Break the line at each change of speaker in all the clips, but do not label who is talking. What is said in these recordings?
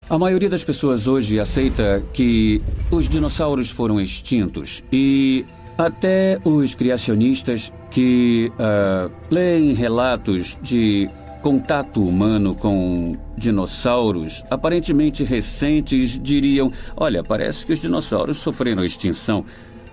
A maioria das pessoas hoje aceita que os dinossauros foram extintos e até os criacionistas que leem relatos de contato humano com dinossauros aparentemente recentes diriam: olha, parece que os dinossauros sofreram extinção.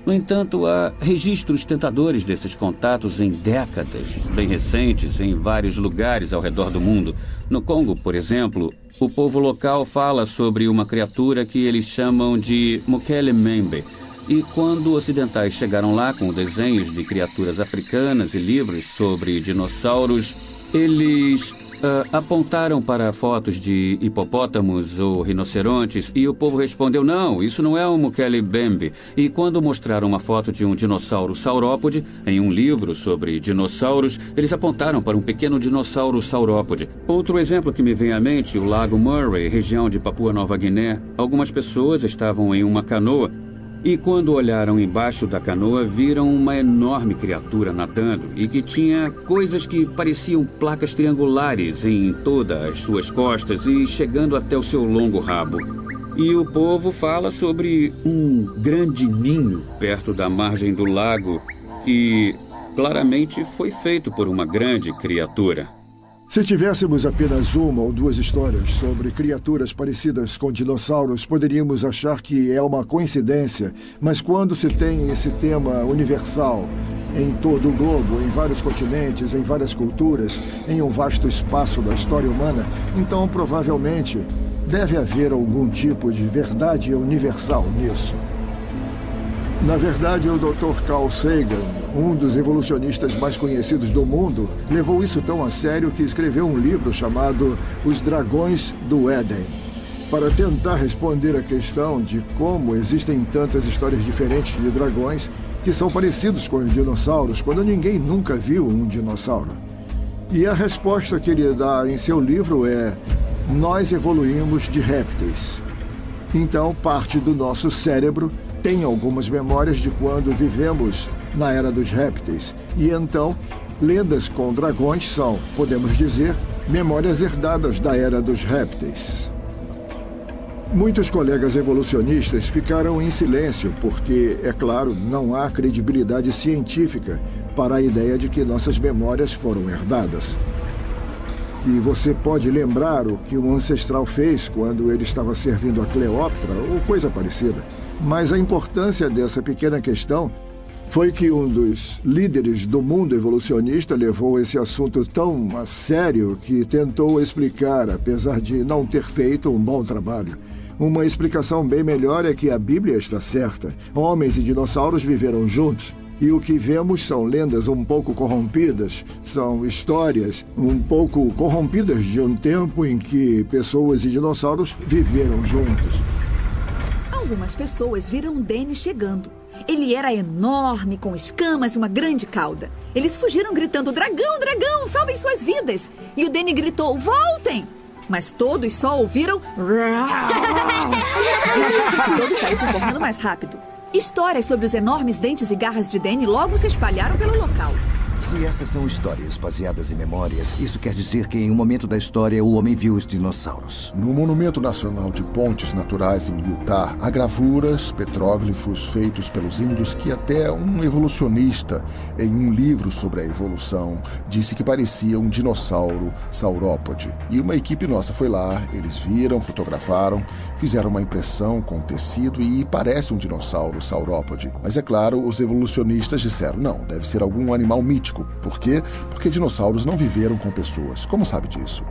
No entanto, há registros tentadores desses contatos em décadas bem recentes em vários lugares ao redor do mundo. No Congo, por exemplo, o povo local fala sobre uma criatura que eles chamam de Mukele-Membe. E quando ocidentais chegaram lá com desenhos de criaturas africanas e livros sobre dinossauros, eles apontaram para fotos de hipopótamos ou rinocerontes e o povo respondeu: não, isso não é um Mukele-Membe. E quando mostraram uma foto de um dinossauro saurópode em um livro sobre dinossauros, eles apontaram para um pequeno dinossauro saurópode. Outro exemplo que me vem à mente, o Lago Murray, região de Papua Nova Guiné. Algumas pessoas estavam em uma canoa e quando olharam embaixo da canoa, viram uma enorme criatura nadando e que tinha coisas que pareciam placas triangulares em todas as suas costas e chegando até o seu longo rabo. E o povo fala sobre um grande ninho perto da margem do lago que claramente foi feito por uma grande criatura.
Se tivéssemos apenas uma ou duas histórias sobre criaturas parecidas com dinossauros, poderíamos achar que é uma coincidência. Mas quando se tem esse tema universal em todo o globo, em vários continentes, em várias culturas, em um vasto espaço da história humana, então provavelmente deve haver algum tipo de verdade universal nisso. Na verdade, o Dr. Carl Sagan, um dos evolucionistas mais conhecidos do mundo, levou isso tão a sério que escreveu um livro chamado Os Dragões do Éden, para tentar responder à questão de como existem tantas histórias diferentes de dragões que são parecidos com os dinossauros, quando ninguém nunca viu um dinossauro. E a resposta que ele dá em seu livro é: nós evoluímos de répteis. Então, parte do nosso cérebro tem algumas memórias de quando vivemos na era dos répteis. E então, lendas com dragões são, podemos dizer, memórias herdadas da era dos répteis. Muitos colegas evolucionistas ficaram em silêncio porque, é claro, não há credibilidade científica para a ideia de que nossas memórias foram herdadas. Que você pode lembrar o que um ancestral fez quando ele estava servindo a Cleópatra ou coisa parecida. Mas a importância dessa pequena questão foi que um dos líderes do mundo evolucionista levou esse assunto tão a sério que tentou explicar, apesar de não ter feito um bom trabalho. Uma explicação bem melhor é que a Bíblia está certa. Homens e dinossauros viveram juntos. E o que vemos são lendas um pouco corrompidas, são histórias um pouco corrompidas de um tempo em que pessoas e dinossauros viveram juntos.
Algumas pessoas viram Danny chegando. Ele era enorme, com escamas e uma grande cauda. Eles fugiram gritando: dragão, dragão, salvem suas vidas! E o Danny gritou: voltem! Mas todos só ouviram e todos saíram correndo mais rápido. Histórias sobre os enormes dentes e garras de Danny logo se espalharam pelo local.
Se essas são histórias baseadas em memórias, isso quer dizer que em um momento da história o homem viu os dinossauros.
No Monumento Nacional de Pontes Naturais em Utah, há gravuras, petróglifos feitos pelos índios que até um evolucionista, em um livro sobre a evolução, disse que parecia um dinossauro saurópode. E uma equipe nossa foi lá, eles viram, fotografaram, fizeram uma impressão com tecido e parece um dinossauro saurópode. Mas é claro, os evolucionistas disseram: não, deve ser algum animal mítico. Por quê? Porque dinossauros não viveram com pessoas. Como sabe disso?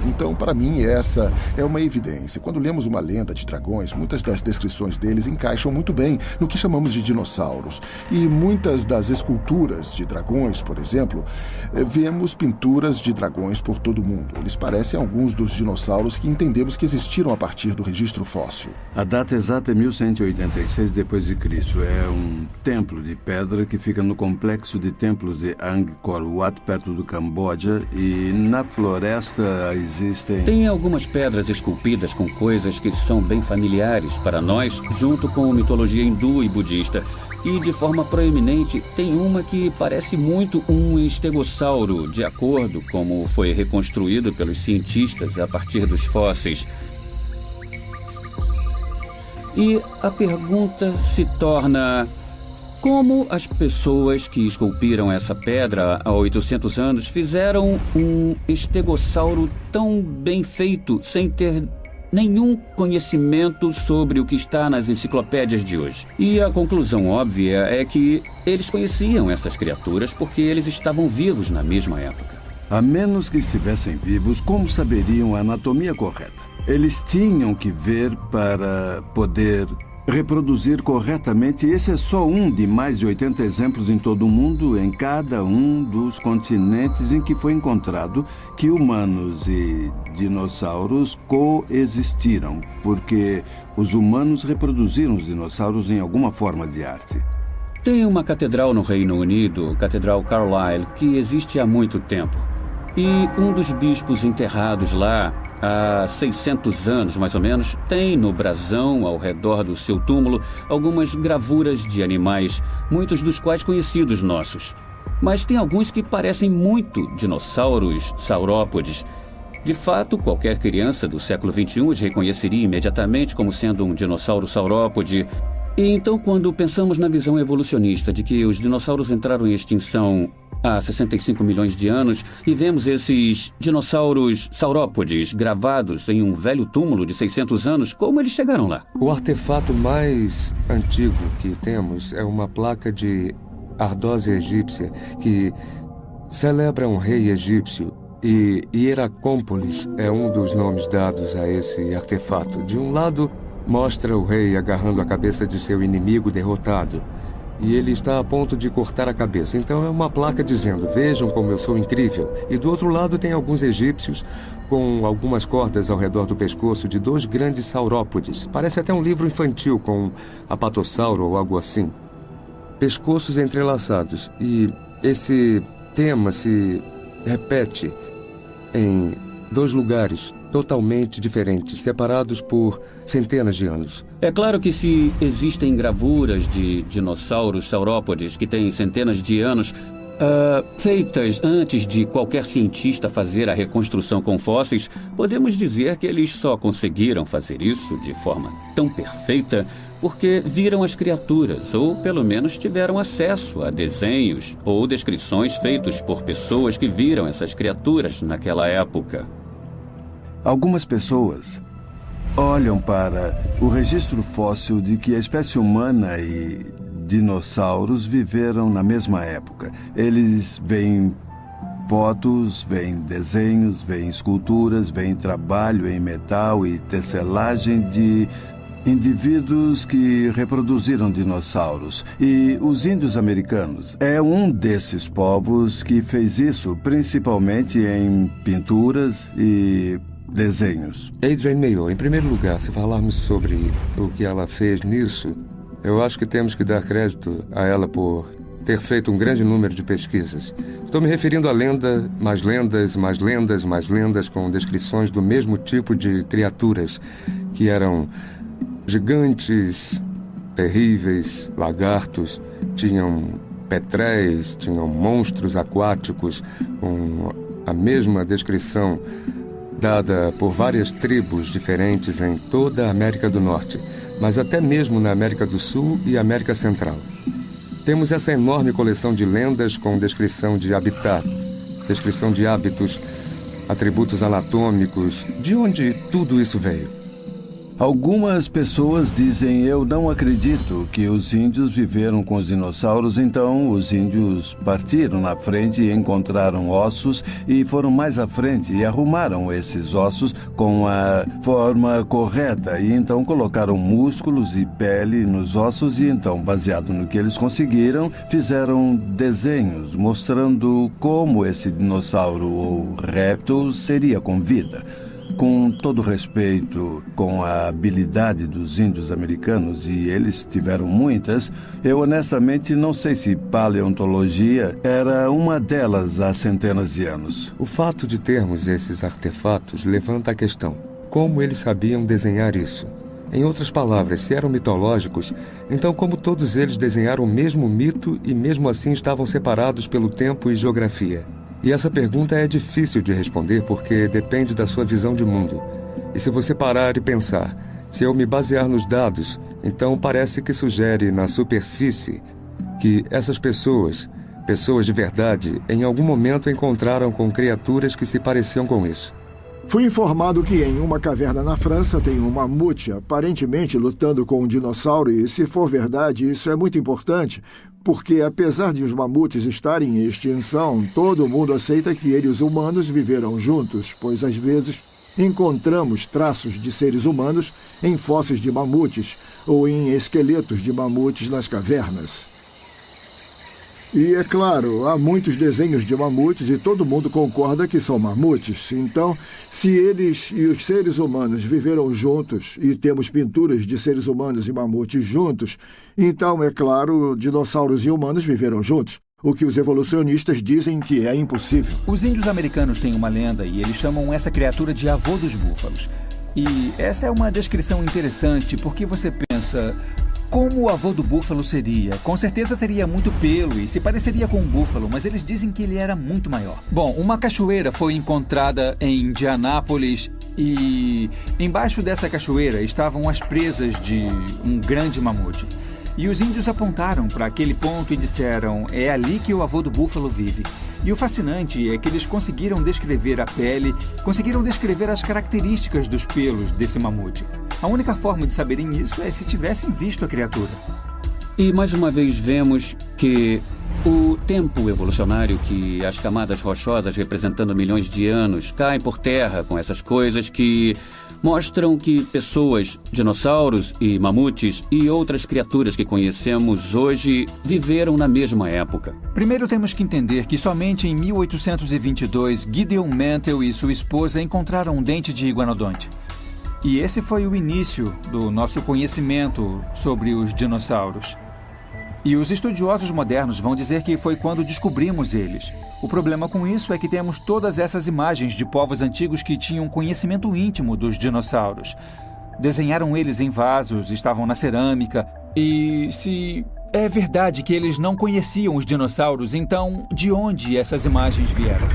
Então, para mim, essa é uma evidência. Quando lemos uma lenda de dragões, muitas das descrições deles encaixam muito bem no que chamamos de dinossauros. E muitas das esculturas de dragões, por exemplo, vemos pinturas de dragões por todo o mundo. Eles parecem alguns dos dinossauros que entendemos que existiram a partir do registro fóssil.
A data exata é 1186 d.C. É um templo de pedra que fica no complexo de templos de Angkor Wat, perto do Camboja, e na floresta existem...
Tem algumas pedras esculpidas com coisas que são bem familiares para nós, junto com a mitologia hindu e budista. E de forma proeminente, tem uma que parece muito um estegossauro, de acordo com como foi reconstruído pelos cientistas a partir dos fósseis. E a pergunta se torna: como as pessoas que esculpiram essa pedra há 800 anos fizeram um estegossauro tão bem feito sem ter nenhum conhecimento sobre o que está nas enciclopédias de hoje? E a conclusão óbvia é que eles conheciam essas criaturas porque eles estavam vivos na mesma época.
A menos que estivessem vivos, como saberiam a anatomia correta? Eles tinham que ver para poder reproduzir corretamente. Esse é só um de mais de 80 exemplos em todo o mundo, em cada um dos continentes em que foi encontrado que humanos e dinossauros coexistiram, porque os humanos reproduziram os dinossauros em alguma forma de arte.
Tem uma catedral no Reino Unido, Catedral Carlisle, que existe há muito tempo. E um dos bispos enterrados lá há 600 anos, mais ou menos, tem no brasão, ao redor do seu túmulo, algumas gravuras de animais, muitos dos quais conhecidos nossos. Mas tem alguns que parecem muito dinossauros saurópodes. De fato, qualquer criança do século XXI os reconheceria imediatamente como sendo um dinossauro saurópode. E então, quando pensamos na visão evolucionista de que os dinossauros entraram em extinção há 65 milhões de anos e vemos esses dinossauros saurópodes gravados em um velho túmulo de 600 anos, como eles chegaram lá?
O artefato mais antigo que temos é uma placa de ardósia egípcia que celebra um rei egípcio, e Hieracómpolis é um dos nomes dados a esse artefato. De um lado, mostra o rei agarrando a cabeça de seu inimigo derrotado, e ele está a ponto de cortar a cabeça. Então é uma placa dizendo: vejam como eu sou incrível. E do outro lado tem alguns egípcios com algumas cordas ao redor do pescoço de dois grandes saurópodes. Parece até um livro infantil com apatossauro ou algo assim. Pescoços entrelaçados. E esse tema se repete em dois lugares totalmente diferentes, separados por centenas de anos.
É claro que se existem gravuras de dinossauros saurópodes que têm centenas de anos, feitas antes de qualquer cientista fazer a reconstrução com fósseis, podemos dizer que eles só conseguiram fazer isso de forma tão perfeita porque viram as criaturas, ou pelo menos tiveram acesso a desenhos ou descrições feitos por pessoas que viram essas criaturas naquela época.
Algumas pessoas olham para o registro fóssil de que a espécie humana e dinossauros viveram na mesma época. Eles veem fotos, veem desenhos, veem esculturas, veem trabalho em metal e tecelagem de indivíduos que reproduziram dinossauros. E os índios americanos é um desses povos que fez isso, principalmente em pinturas e desenhos.
Adrienne Mayo, em primeiro lugar, se falarmos sobre o que ela fez nisso, eu acho que temos que dar crédito a ela por ter feito um grande número de pesquisas. Estou me referindo a mais lendas, mais lendas, mais lendas, com descrições do mesmo tipo de criaturas, que eram gigantes, terríveis, lagartos, tinham petréis, tinham monstros aquáticos, com a mesma descrição dada por várias tribos diferentes em toda a América do Norte, mas até mesmo na América do Sul e América Central. Temos essa enorme coleção de lendas com descrição de habitat, descrição de hábitos, atributos anatômicos. De onde tudo isso veio?
Algumas pessoas dizem: eu não acredito que os índios viveram com os dinossauros, então os índios partiram na frente e encontraram ossos e foram mais à frente e arrumaram esses ossos com a forma correta e então colocaram músculos e pele nos ossos e então, baseado no que eles conseguiram, fizeram desenhos mostrando como esse dinossauro ou réptil seria com vida. Com todo respeito com a habilidade dos índios americanos, e eles tiveram muitas, eu honestamente não sei se paleontologia era uma delas há centenas de anos.
O fato de termos esses artefatos levanta a questão: como eles sabiam desenhar isso? Em outras palavras, se eram mitológicos, então como todos eles desenharam o mesmo mito e mesmo assim estavam separados pelo tempo e geografia? E essa pergunta é difícil de responder porque depende da sua visão de mundo. E se você parar e pensar, Se eu me basear nos dados, então parece que sugere na superfície que essas pessoas de verdade, em algum momento encontraram com criaturas que se pareciam com isso.
Fui informado que em uma caverna na França tem um mamute aparentemente lutando com um dinossauro e, se for verdade, isso é muito importante, porque apesar de os mamutes estarem em extinção, todo mundo aceita que eles humanos viveram juntos, pois às vezes encontramos traços de seres humanos em fósseis de mamutes ou em esqueletos de mamutes nas cavernas. E, é claro, há muitos desenhos de mamutes e todo mundo concorda que são mamutes. Então, se eles e os seres humanos viveram juntos e temos pinturas de seres humanos e mamutes juntos, então, é claro, dinossauros e humanos viveram juntos. O que os evolucionistas dizem que é impossível.
Os índios americanos têm uma lenda e eles chamam essa criatura de avô dos búfalos. E essa é uma descrição interessante porque você pensa... Como o avô do búfalo seria? Com certeza teria muito pelo e se pareceria com um búfalo, mas eles dizem que ele era muito maior. Bom, uma cachoeira foi encontrada em Indianápolis e embaixo dessa cachoeira estavam as presas de um grande mamute. E os índios apontaram para aquele ponto e disseram, é ali que o avô do búfalo vive. E o fascinante é que eles conseguiram descrever a pele, conseguiram descrever as características dos pelos desse mamute. A única forma de saberem isso é se tivessem visto a criatura.
E mais uma vez vemos que o tempo evolucionário, que as camadas rochosas representando milhões de anos caem por terra com essas coisas que mostram que pessoas, dinossauros e mamutes e outras criaturas que conhecemos hoje viveram na mesma época.
Primeiro temos que entender que somente em 1822 Gideon Mantell e sua esposa encontraram um dente de iguanodonte. E esse foi o início do nosso conhecimento sobre os dinossauros. E os estudiosos modernos vão dizer que foi quando descobrimos eles. O problema com isso é que temos todas essas imagens de povos antigos que tinham conhecimento íntimo dos dinossauros. Desenharam eles em vasos, estavam na cerâmica. E se é verdade que eles não conheciam os dinossauros, então de onde essas imagens vieram?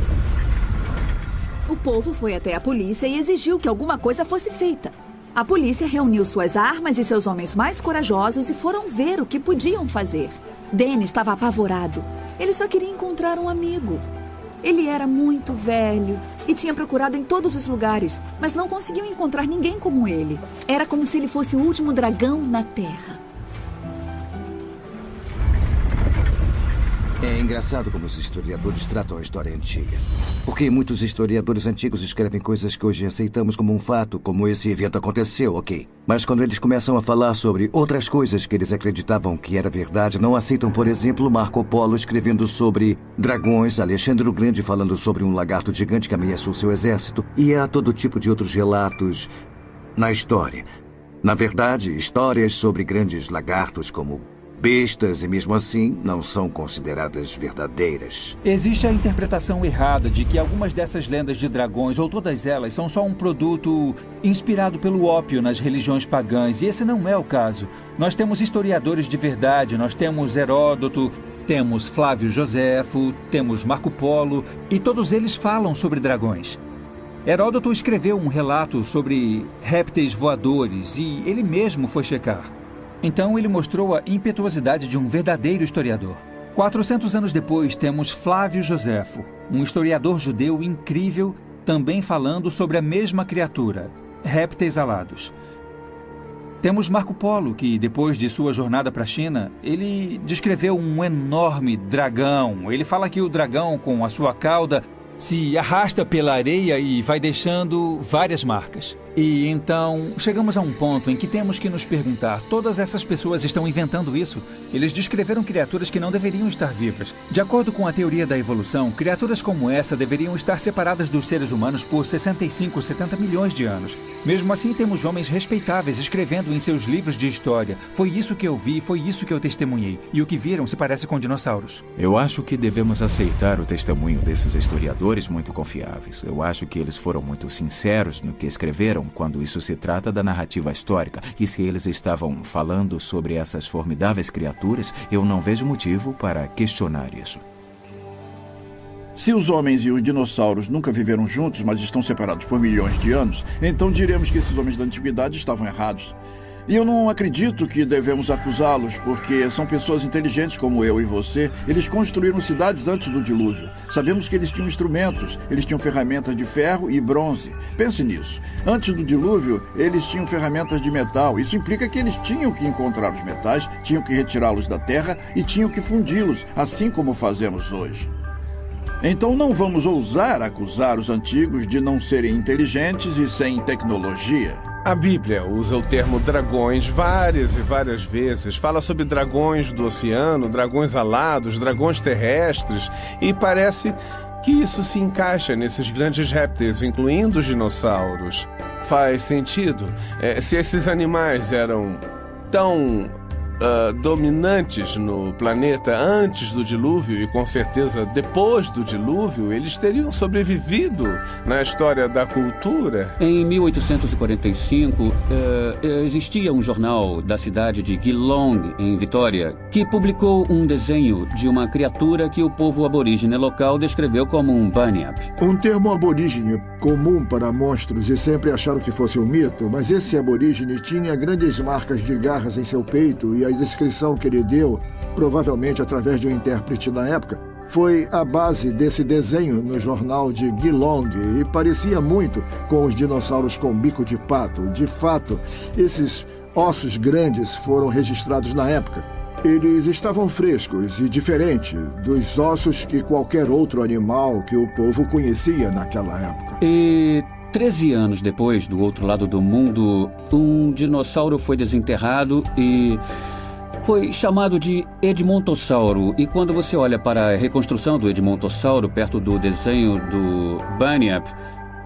O povo foi até a polícia e exigiu que alguma coisa fosse feita. A polícia reuniu suas armas e seus homens mais corajosos e foram ver o que podiam fazer. Danny estava apavorado. Ele só queria encontrar um amigo. Ele era muito velho e tinha procurado em todos os lugares, mas não conseguiu encontrar ninguém como ele. Era como se ele fosse o último dragão na Terra.
É engraçado como os historiadores tratam a história antiga. Porque muitos historiadores antigos escrevem coisas que hoje aceitamos como um fato, como esse evento aconteceu, ok. Mas quando eles começam a falar sobre outras coisas que eles acreditavam que era verdade, não aceitam, por exemplo, Marco Polo escrevendo sobre dragões, Alexandre o Grande falando sobre um lagarto gigante que ameaçou seu exército, e há todo tipo de outros relatos na história. Na verdade, histórias sobre grandes lagartos como bestas e mesmo assim não são consideradas verdadeiras.
Existe a interpretação errada de que algumas dessas lendas de dragões, ou todas elas, são só um produto inspirado pelo ópio nas religiões pagãs, e esse não é o caso. Nós temos historiadores de verdade, nós temos Heródoto, temos Flávio Joséfo, temos Marco Polo, e todos eles falam sobre dragões. Heródoto escreveu um relato sobre répteis voadores e ele mesmo foi checar. Então ele mostrou a impetuosidade de um verdadeiro historiador. 400 anos depois, temos Flávio Joséfo, um historiador judeu incrível, também falando sobre a mesma criatura, répteis alados. Temos Marco Polo, que depois de sua jornada para a China, ele descreveu um enorme dragão. Ele fala que o dragão, com a sua cauda, se arrasta pela areia e vai deixando várias marcas. E então chegamos a um ponto em que temos que nos perguntar, todas essas pessoas estão inventando isso? Eles descreveram criaturas que não deveriam estar vivas. De acordo com a teoria da evolução, criaturas como essa deveriam estar separadas dos seres humanos por 65, 70 milhões de anos. Mesmo assim, temos homens respeitáveis escrevendo em seus livros de história. Foi isso que eu vi, foi isso que eu testemunhei. E o que viram se parece com dinossauros.
Eu acho que devemos aceitar o testemunho desses historiadores muito confiáveis. Eu acho que eles foram muito sinceros no que escreveram quando isso se trata da narrativa histórica. E se eles estavam falando sobre essas formidáveis criaturas, eu não vejo motivo para questionar isso.
Se os homens e os dinossauros nunca viveram juntos, mas estão separados por milhões de anos, então diremos que esses homens da antiguidade estavam errados. E eu não acredito que devemos acusá-los, porque são pessoas inteligentes como eu e você. Eles construíram cidades antes do dilúvio. Sabemos que eles tinham instrumentos, eles tinham ferramentas de ferro e bronze. Pense nisso. Antes do dilúvio, eles tinham ferramentas de metal. Isso implica que eles tinham que encontrar os metais, tinham que retirá-los da terra e tinham que fundi-los, assim como fazemos hoje. Então não vamos ousar acusar os antigos de não serem inteligentes e sem tecnologia.
A Bíblia usa o termo dragões várias e várias vezes. Fala sobre dragões do oceano, dragões alados, dragões terrestres. E parece que isso se encaixa nesses grandes répteis, incluindo os dinossauros. Faz sentido. Se esses animais eram tão dominantes no planeta antes do dilúvio e com certeza depois do dilúvio, eles teriam sobrevivido na história da cultura.
Em 1845, existia um jornal da cidade de Geelong, em Vitória, que publicou um desenho de uma criatura que o povo aborígene local descreveu como um Bunyip.
Um termo aborígene comum para monstros, e sempre acharam que fosse um mito, mas esse aborígene tinha grandes marcas de garras em seu peito, e a descrição que ele deu, provavelmente através de um intérprete na época, foi a base desse desenho no jornal de Geelong e parecia muito com os dinossauros com bico de pato. De fato, esses ossos grandes foram registrados na época. Eles estavam frescos e diferentes dos ossos que qualquer outro animal que o povo conhecia naquela época.
E 13 anos depois, do outro lado do mundo, um dinossauro foi desenterrado e foi chamado de Edmontossauro. E quando você olha para a reconstrução do Edmontossauro perto do desenho do Bunyip,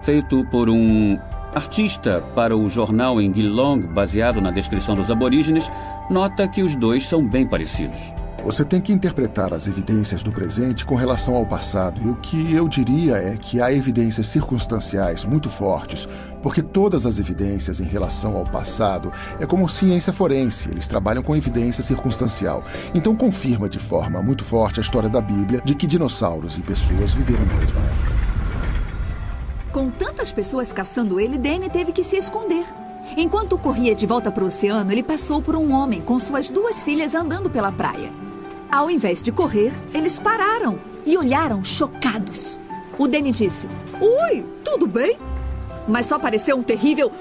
feito por um artista para o jornal em Geelong, baseado na descrição dos aborígenes, nota que os dois são bem parecidos.
Você tem que interpretar as evidências do presente com relação ao passado. E o que eu diria é que há evidências circunstanciais muito fortes, porque todas as evidências em relação ao passado é como ciência forense. Eles trabalham com evidência circunstancial. Então confirma de forma muito forte a história da Bíblia de que dinossauros e pessoas viveram na mesma época.
Com tantas pessoas caçando ele, Danny teve que se esconder. Enquanto corria de volta para o oceano, ele passou por um homem com suas 2 filhas andando pela praia. Ao invés de correr, eles pararam e olharam chocados. O Danny disse: "Oi, tudo bem?" Mas só pareceu um terrível...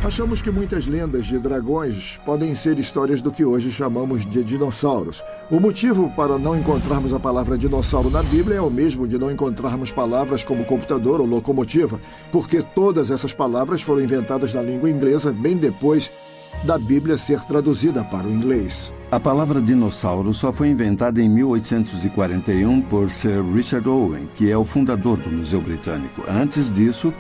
Achamos que muitas lendas de dragões podem ser histórias do que hoje chamamos de dinossauros. O motivo para não encontrarmos a palavra dinossauro na Bíblia é o mesmo de não encontrarmos palavras como computador ou locomotiva, porque todas essas palavras foram inventadas na língua inglesa bem depois da Bíblia ser traduzida para o inglês.
A palavra dinossauro só foi inventada em 1841 por Sir Richard Owen, que é o fundador do Museu Britânico. Antes disso,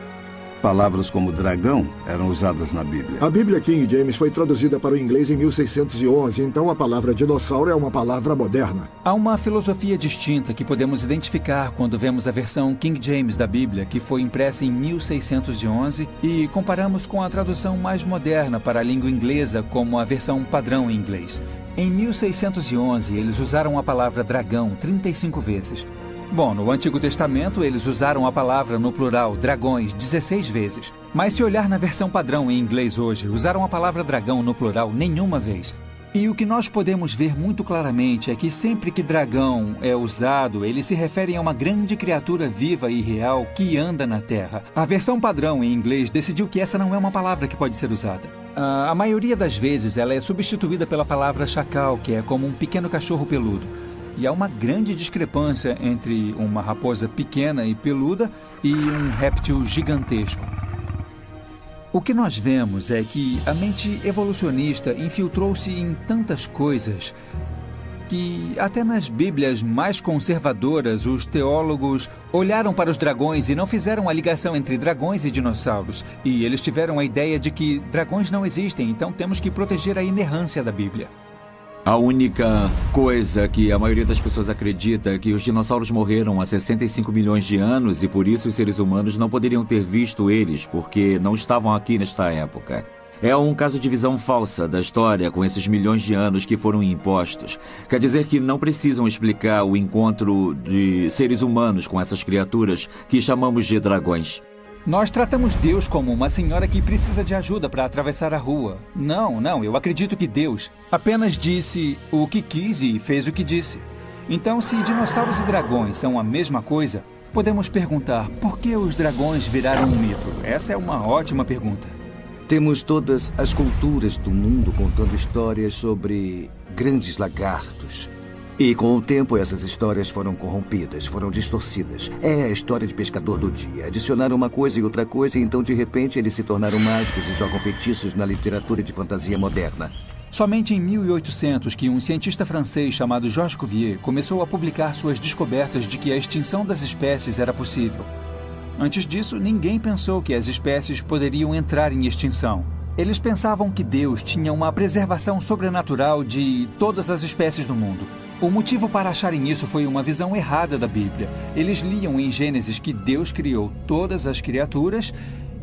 palavras como dragão eram usadas na Bíblia.
A Bíblia King James foi traduzida para o inglês em 1611, então a palavra dinossauro é uma palavra moderna.
Há uma filosofia distinta que podemos identificar quando vemos a versão King James da Bíblia, que foi impressa em 1611, e comparamos com a tradução mais moderna para a língua inglesa, como a versão padrão em inglês. Em 1611, eles usaram a palavra dragão 35 vezes. Bom, no Antigo Testamento, eles usaram a palavra no plural, dragões, 16 vezes. Mas se olhar na versão padrão em inglês hoje, usaram a palavra dragão no plural nenhuma vez. E o que nós podemos ver muito claramente é que sempre que dragão é usado, eles se referem a uma grande criatura viva e real que anda na Terra. A versão padrão em inglês decidiu que essa não é uma palavra que pode ser usada. A maioria das vezes ela é substituída pela palavra chacal, que é como um pequeno cachorro peludo. E há uma grande discrepância entre uma raposa pequena e peluda e um réptil gigantesco. O que nós vemos é que a mente evolucionista infiltrou-se em tantas coisas que até nas Bíblias mais conservadoras os teólogos olharam para os dragões e não fizeram a ligação entre dragões e dinossauros. E eles tiveram a ideia de que dragões não existem, então temos que proteger a inerrância da Bíblia.
A única coisa que a maioria das pessoas acredita é que os dinossauros morreram há 65 milhões de anos e por isso os seres humanos não poderiam ter visto eles, porque não estavam aqui nesta época. É um caso de visão falsa da história com esses milhões de anos que foram impostos. Quer dizer que não precisam explicar o encontro de seres humanos com essas criaturas que chamamos de dragões.
Nós tratamos Deus como uma senhora que precisa de ajuda para atravessar a rua. Não, eu acredito que Deus apenas disse o que quis e fez o que disse. Então, se dinossauros e dragões são a mesma coisa, podemos perguntar por que os dragões viraram um mito? Essa é uma ótima pergunta.
Temos todas as culturas do mundo contando histórias sobre grandes lagartos. E com o tempo essas histórias foram corrompidas, foram distorcidas. É a história de pescador do dia. Adicionaram uma coisa e outra coisa e então de repente eles se tornaram mágicos e jogam feitiços na literatura de fantasia moderna.
Somente em 1800 que um cientista francês chamado Georges Cuvier começou a publicar suas descobertas de que a extinção das espécies era possível. Antes disso, ninguém pensou que as espécies poderiam entrar em extinção. Eles pensavam que Deus tinha uma preservação sobrenatural de todas as espécies do mundo. O motivo para acharem isso foi uma visão errada da Bíblia. Eles liam em Gênesis que Deus criou todas as criaturas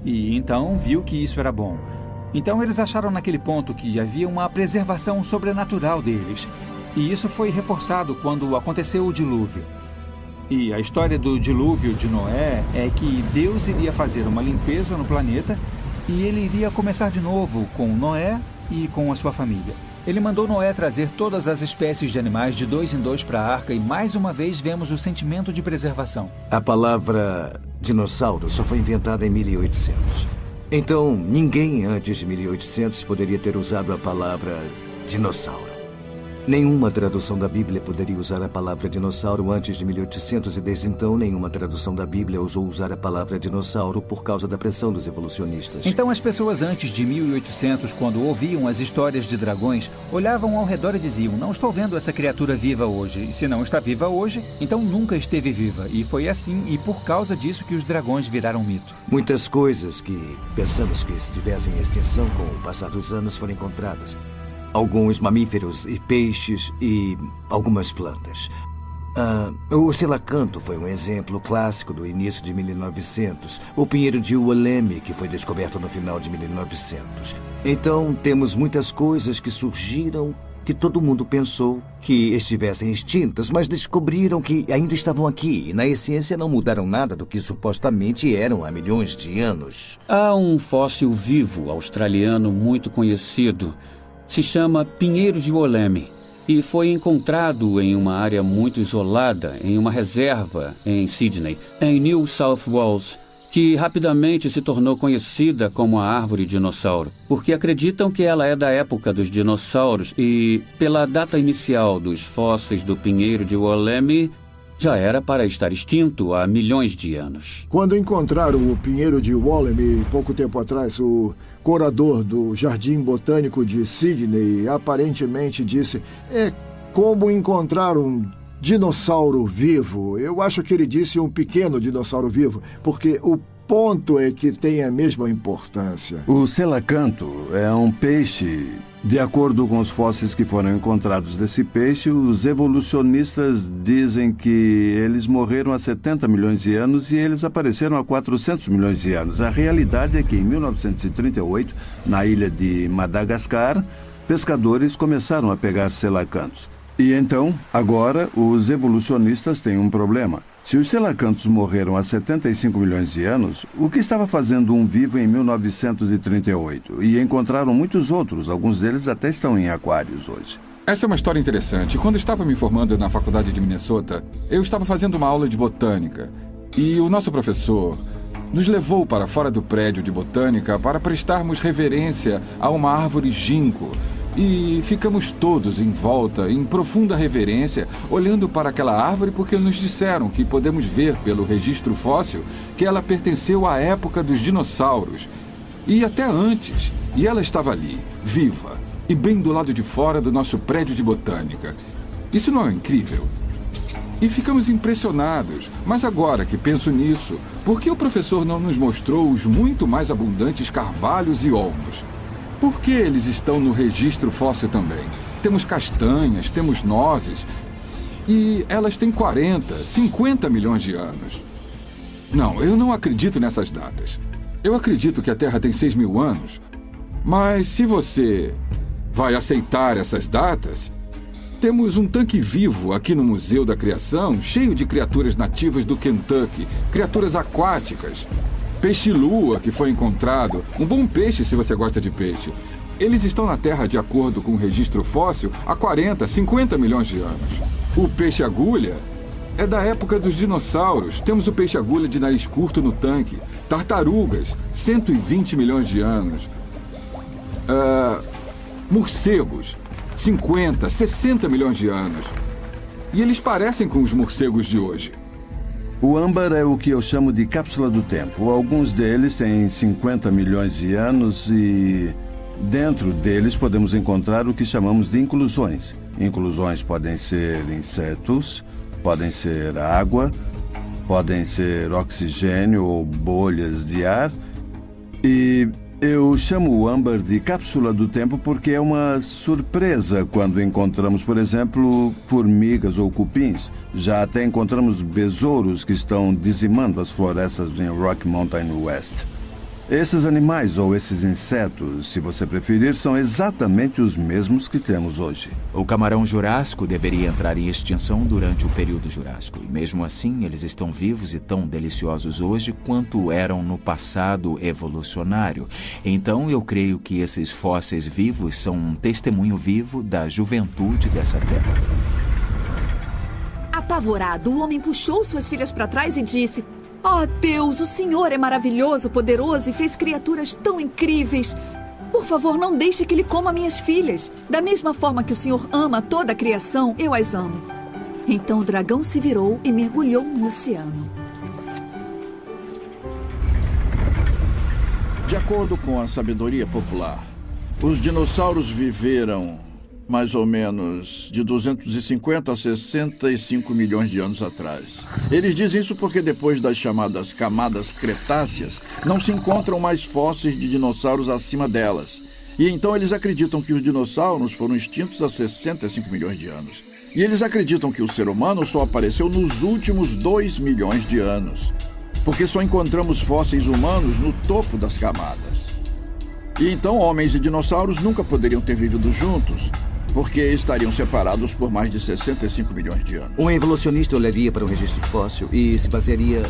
e então viu que isso era bom. Então eles acharam naquele ponto que havia uma preservação sobrenatural deles. E isso foi reforçado quando aconteceu o dilúvio. E a história do dilúvio de Noé é que Deus iria fazer uma limpeza no planeta e ele iria começar de novo com Noé e com a sua família. Ele mandou Noé trazer todas as espécies de animais de 2 em 2 para a arca e mais uma vez vemos o sentimento de preservação.
A palavra dinossauro só foi inventada em 1800. Então, ninguém antes de 1800 poderia ter usado a palavra dinossauro. Nenhuma tradução da Bíblia poderia usar a palavra dinossauro antes de 1800 e desde então nenhuma tradução da Bíblia ousou usar a palavra dinossauro por causa da pressão dos evolucionistas.
Então as pessoas antes de 1800, quando ouviam as histórias de dragões, olhavam ao redor e diziam: não estou vendo essa criatura viva hoje. E se não está viva hoje, então nunca esteve viva. E foi assim e por causa disso que os dragões viraram mito.
Muitas coisas que pensamos que estivessem em extinção com o passar dos anos foram encontradas. Alguns mamíferos e peixes e algumas plantas. O selacanto foi um exemplo clássico do início de 1900. O pinheiro de Wollemi, que foi descoberto no final de 1900. Então, temos muitas coisas que surgiram que todo mundo pensou que estivessem extintas, mas descobriram que ainda estavam aqui. E na essência não mudaram nada do que supostamente eram há milhões de anos.
Há um fóssil vivo australiano muito conhecido. Se chama Pinheiro de Wollemi e foi encontrado em uma área muito isolada, em uma reserva em Sydney, em New South Wales, que rapidamente se tornou conhecida como a árvore dinossauro, porque acreditam que ela é da época dos dinossauros e, pela data inicial dos fósseis do Pinheiro de Wollemi, já era para estar extinto há milhões de anos.
Quando encontraram o Pinheiro de Wollemi, pouco tempo atrás, o curador do Jardim Botânico de Sydney aparentemente disse: é como encontrar um dinossauro vivo. Eu acho que ele disse um pequeno dinossauro vivo, porque o ponto é que tem a mesma importância.
O selacanto é um peixe. De acordo com os fósseis que foram encontrados desse peixe, os evolucionistas dizem que eles morreram há 70 milhões de anos e eles apareceram há 400 milhões de anos. A realidade é que em 1938, na ilha de Madagascar, pescadores começaram a pegar selacantos. E então, agora, os evolucionistas têm um problema. Se os selacantos morreram há 75 milhões de anos, o que estava fazendo um vivo em 1938? E encontraram muitos outros, alguns deles até estão em aquários hoje.
Essa é uma história interessante. Quando estava me formando na faculdade de Minnesota, eu estava fazendo uma aula de botânica. E o nosso professor nos levou para fora do prédio de botânica para prestarmos reverência a uma árvore ginkgo. E ficamos todos em volta, em profunda reverência, olhando para aquela árvore porque nos disseram que podemos ver pelo registro fóssil que ela pertenceu à época dos dinossauros. E até antes. E ela estava ali, viva, e bem do lado de fora do nosso prédio de botânica. Isso não é incrível? E ficamos impressionados. Mas agora que penso nisso, por que o professor não nos mostrou os muito mais abundantes carvalhos e olmos? Por que eles estão no registro fóssil também? Temos castanhas, temos nozes, e elas têm 40, 50 milhões de anos. Não, eu não acredito nessas datas. Eu acredito que a Terra tem 6.000 anos, Mas se você vai aceitar essas datas, temos um tanque vivo aqui no Museu da Criação, cheio de criaturas nativas do Kentucky, criaturas aquáticas. Peixe-lua que foi encontrado, um bom peixe se você gosta de peixe. Eles estão na Terra de acordo com o registro fóssil há 40, 50 milhões de anos. O peixe-agulha é da época dos dinossauros. Temos o peixe-agulha de nariz curto no tanque. Tartarugas, 120 milhões de anos. Morcegos, 50, 60 milhões de anos. E eles parecem com os morcegos de hoje.
O âmbar é o que eu chamo de cápsula do tempo. Alguns deles têm 50 milhões de anos e dentro deles podemos encontrar o que chamamos de inclusões. Inclusões podem ser insetos, podem ser água, podem ser oxigênio ou bolhas de ar. E eu chamo o âmbar de cápsula do tempo porque é uma surpresa quando encontramos, por exemplo, formigas ou cupins. Já até encontramos besouros que estão dizimando as florestas em Rocky Mountain West. Esses animais, ou esses insetos, se você preferir, são exatamente os mesmos que temos hoje.
O camarão jurássico deveria entrar em extinção durante o período jurássico. E mesmo assim, eles estão vivos e tão deliciosos hoje quanto eram no passado evolucionário. Então, eu creio que esses fósseis vivos são um testemunho vivo da juventude dessa terra.
Apavorado, o homem puxou suas filhas para trás e disse: "Oh, Deus, o Senhor é maravilhoso, poderoso e fez criaturas tão incríveis. Por favor, não deixe que ele coma minhas filhas. Da mesma forma que o Senhor ama toda a criação, eu as amo." Então o dragão se virou e mergulhou no oceano.
De acordo com a sabedoria popular, os dinossauros viveram mais ou menos de 250 a 65 milhões de anos atrás. Eles dizem isso porque depois das chamadas camadas cretáceas, não se encontram mais fósseis de dinossauros acima delas. E então eles acreditam que os dinossauros foram extintos há 65 milhões de anos. E eles acreditam que o ser humano só apareceu nos últimos 2 milhões de anos, porque só encontramos fósseis humanos no topo das camadas. E então homens e dinossauros nunca poderiam ter vivido juntos, porque estariam separados por mais de 65 milhões de anos.
Um evolucionista olharia para um registro fóssil e se basearia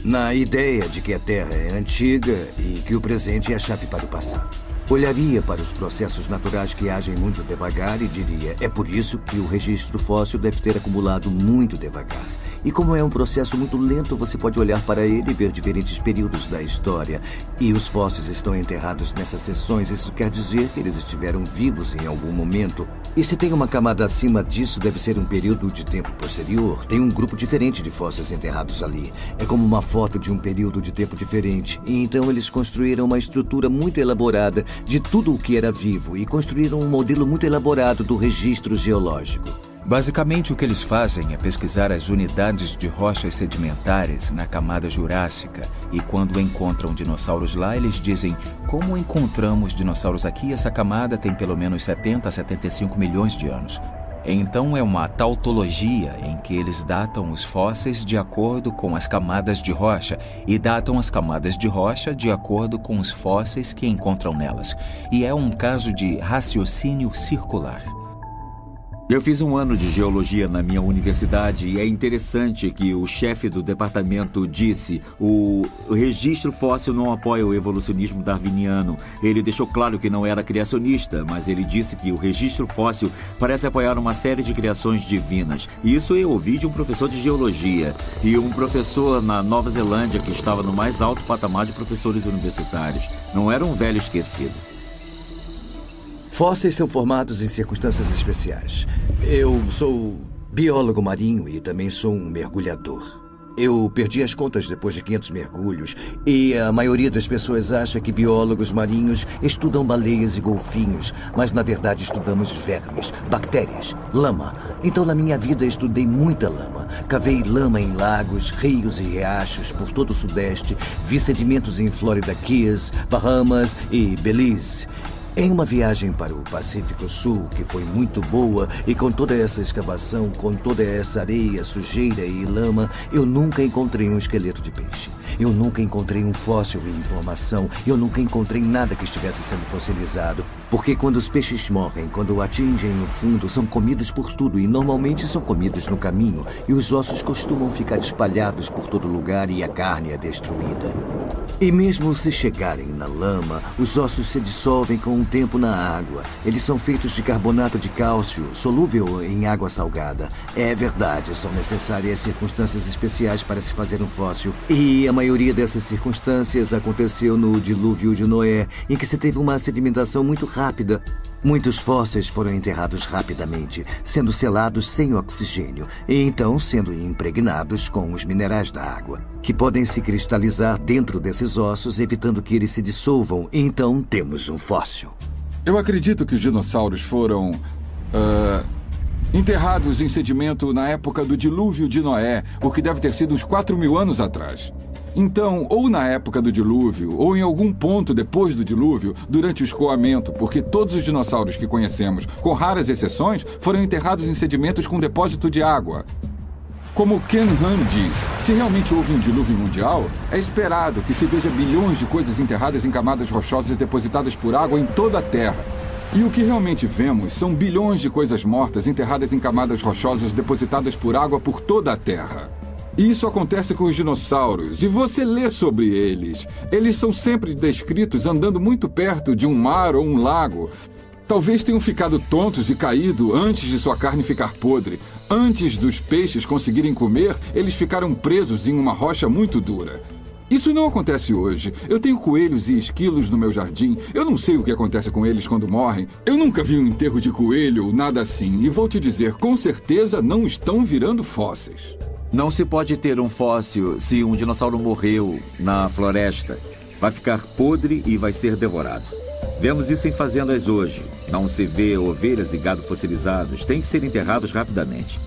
na ideia de que a Terra é antiga e que o presente é a chave para o passado. Olharia para os processos naturais que agem muito devagar e diria: é por isso que o registro fóssil deve ter acumulado muito devagar. E como é um processo muito lento, você pode olhar para ele e ver diferentes períodos da história. E os fósseis estão enterrados nessas seções. Isso quer dizer que eles estiveram vivos em algum momento. E se tem uma camada acima disso, deve ser um período de tempo posterior. Tem um grupo diferente de fósseis enterrados ali. É como uma foto de um período de tempo diferente. E então eles construíram uma estrutura muito elaborada de tudo o que era vivo e construíram um modelo muito elaborado do registro geológico.
Basicamente, o que eles fazem é pesquisar as unidades de rochas sedimentares na camada jurássica. E quando encontram dinossauros lá, eles dizem: como encontramos dinossauros aqui, essa camada tem pelo menos 70 a 75 milhões de anos. Então é uma tautologia em que eles datam os fósseis de acordo com as camadas de rocha e datam as camadas de rocha de acordo com os fósseis que encontram nelas. E é um caso de raciocínio circular.
Eu fiz um ano de geologia na minha universidade e é interessante que o chefe do departamento disse: o registro fóssil não apoia o evolucionismo darwiniano. Ele deixou claro que não era criacionista, mas ele disse que o registro fóssil parece apoiar uma série de criações divinas. Isso eu ouvi de um professor de geologia e um professor na Nova Zelândia que estava no mais alto patamar de professores universitários. Não era um velho esquecido.
Fósseis são formados em circunstâncias especiais. Eu sou biólogo marinho e também sou um mergulhador. Eu perdi as contas depois de 500 mergulhos e a maioria das pessoas acha que biólogos marinhos estudam baleias e golfinhos, mas na verdade estudamos vermes, bactérias, lama. Então na minha vida estudei muita lama. Cavei lama em lagos, rios e riachos por todo o Sudeste. Vi sedimentos em Florida Keys, Bahamas e Belize. Em uma viagem para o Pacífico Sul, que foi muito boa, e com toda essa escavação, com toda essa areia, sujeira e lama, eu nunca encontrei um esqueleto de peixe. Eu nunca encontrei um fóssil em formação. Eu nunca encontrei nada que estivesse sendo fossilizado. Porque quando os peixes morrem, quando atingem o fundo, são comidos por tudo e normalmente são comidos no caminho. E os ossos costumam ficar espalhados por todo lugar e a carne é destruída. E mesmo se chegarem na lama, os ossos se dissolvem com o tempo na água. Eles são feitos de carbonato de cálcio, solúvel em água salgada. É verdade, são necessárias circunstâncias especiais para se fazer um fóssil. E a maioria dessas circunstâncias aconteceu no dilúvio de Noé, em que se teve uma sedimentação muito rápida. Muitos fósseis foram enterrados rapidamente, sendo selados sem oxigênio, e então sendo impregnados com os minerais da água, que podem se cristalizar dentro desses ossos, evitando que eles se dissolvam. E então temos um fóssil.
Eu acredito que os dinossauros foram enterrados em sedimento na época do dilúvio de Noé, o que deve ter sido uns 4.000 anos atrás. Então, ou na época do dilúvio, ou em algum ponto depois do dilúvio, durante o escoamento, porque todos os dinossauros que conhecemos, com raras exceções, foram enterrados em sedimentos com depósito de água. Como Ken Han diz, se realmente houve um dilúvio mundial, é esperado que se veja bilhões de coisas enterradas em camadas rochosas depositadas por água em toda a Terra. E o que realmente vemos são bilhões de coisas mortas enterradas em camadas rochosas depositadas por água por toda a Terra. Isso acontece com os dinossauros, e você lê sobre eles. Eles são sempre descritos andando muito perto de um mar ou um lago. Talvez tenham ficado tontos e caído antes de sua carne ficar podre. Antes dos peixes conseguirem comer, eles ficaram presos em uma rocha muito dura. Isso não acontece hoje. Eu tenho coelhos e esquilos no meu jardim. Eu não sei o que acontece com eles quando morrem. Eu nunca vi um enterro de coelho ou nada assim. E vou te dizer, com certeza não estão virando fósseis.
Não se pode ter um fóssil se um dinossauro morreu na floresta. Vai ficar podre e vai ser devorado. Vemos isso em fazendas hoje. Não se vê ovelhas e gado fossilizados. Têm que ser enterrados rapidamente.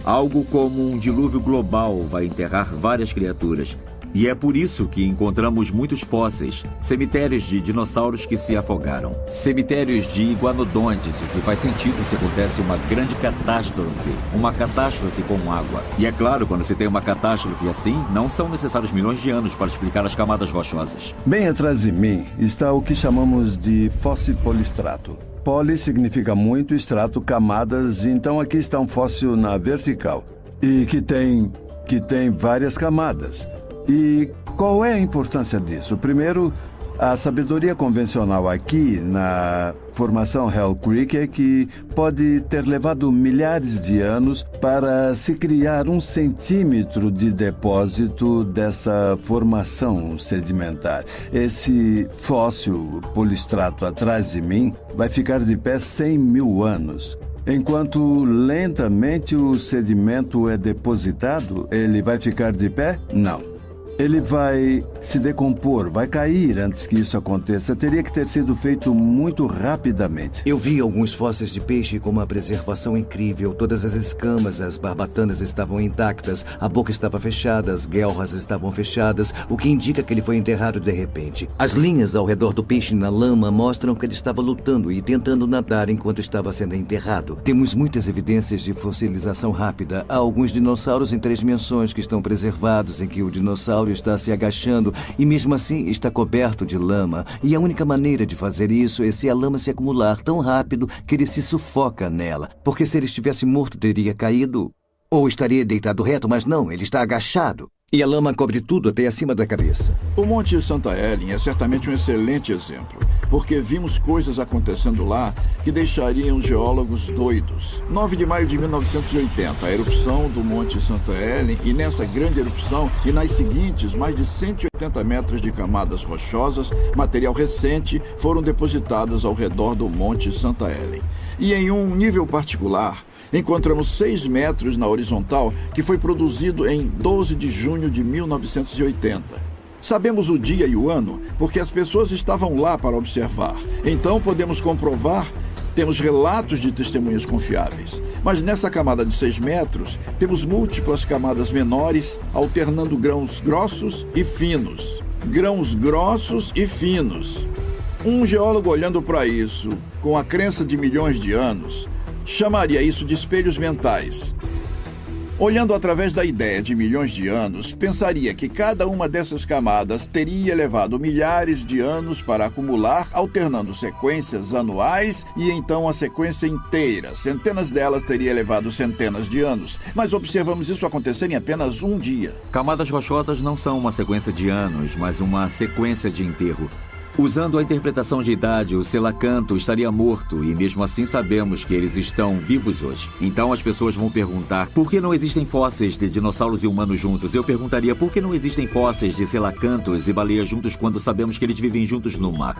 Algo como um dilúvio global vai enterrar várias criaturas. E é por isso que encontramos muitos fósseis, cemitérios de dinossauros que se afogaram, cemitérios de iguanodontes, o que faz sentido se acontece uma grande catástrofe, uma catástrofe com água. E é claro, quando se tem uma catástrofe assim, não são necessários milhões de anos para explicar as camadas rochosas.
Bem atrás de mim está o que chamamos de fóssil polistrato. Poli significa muito, extrato, camadas, então aqui está um fóssil na vertical, e que tem várias camadas. E qual é a importância disso? Primeiro, a sabedoria convencional aqui na formação Hell Creek é que pode ter levado milhares de anos para se criar 1 centímetro de depósito dessa formação sedimentar. Esse fóssil polistrato atrás de mim vai ficar de pé 100.000 anos. Enquanto lentamente o sedimento é depositado, ele vai ficar de pé? Não. Ele vai se decompor, vai cair antes que isso aconteça. Teria que ter sido feito muito rapidamente.
Eu vi alguns fósseis de peixe com uma preservação incrível. Todas as escamas, as barbatanas estavam intactas, a boca estava fechada, as guelras estavam fechadas, o que indica que ele foi enterrado de repente. As linhas ao redor do peixe na lama mostram que ele estava lutando e tentando nadar enquanto estava sendo enterrado. Temos muitas evidências de fossilização rápida. Há alguns dinossauros em 3 dimensões que estão preservados, em que o dinossauro está se agachando e mesmo assim está coberto de lama. E a única maneira de fazer isso é se a lama se acumular tão rápido que ele se sufoca nela. Porque se ele estivesse morto, teria caído ou estaria deitado reto, mas não, ele está agachado. E a lama cobre tudo até acima da cabeça.
O Monte Santa Helen é certamente um excelente exemplo, porque vimos coisas acontecendo lá que deixariam os geólogos doidos. 9 de maio de 1980, a erupção do Monte Santa Helen, e nessa grande erupção e nas seguintes, mais de 180 metros de camadas rochosas, material recente, foram depositadas ao redor do Monte Santa Helen. E em um nível particular, encontramos 6 metros na horizontal, que foi produzido em 12 de junho de 1980. Sabemos o dia e o ano porque as pessoas estavam lá para observar. Então podemos comprovar, temos relatos de testemunhas confiáveis. Mas nessa camada de 6 metros, temos múltiplas camadas menores, alternando grãos grossos e finos. Grãos grossos e finos. Um geólogo olhando para isso, com a crença de milhões de anos, chamaria isso de espelhos mentais. Olhando através da ideia de milhões de anos, pensaria que cada uma dessas camadas teria levado milhares de anos para acumular, alternando sequências anuais e então a sequência inteira. Centenas delas teria levado centenas de anos, mas observamos isso acontecer em apenas um dia.
Camadas rochosas não são uma sequência de anos, mas uma sequência de enterro. Usando a interpretação de idade, o selacanto estaria morto e mesmo assim sabemos que eles estão vivos hoje. Então as pessoas vão perguntar por que não existem fósseis de dinossauros e humanos juntos? Eu perguntaria por que não existem fósseis de selacantos e baleias juntos quando sabemos que eles vivem juntos no mar?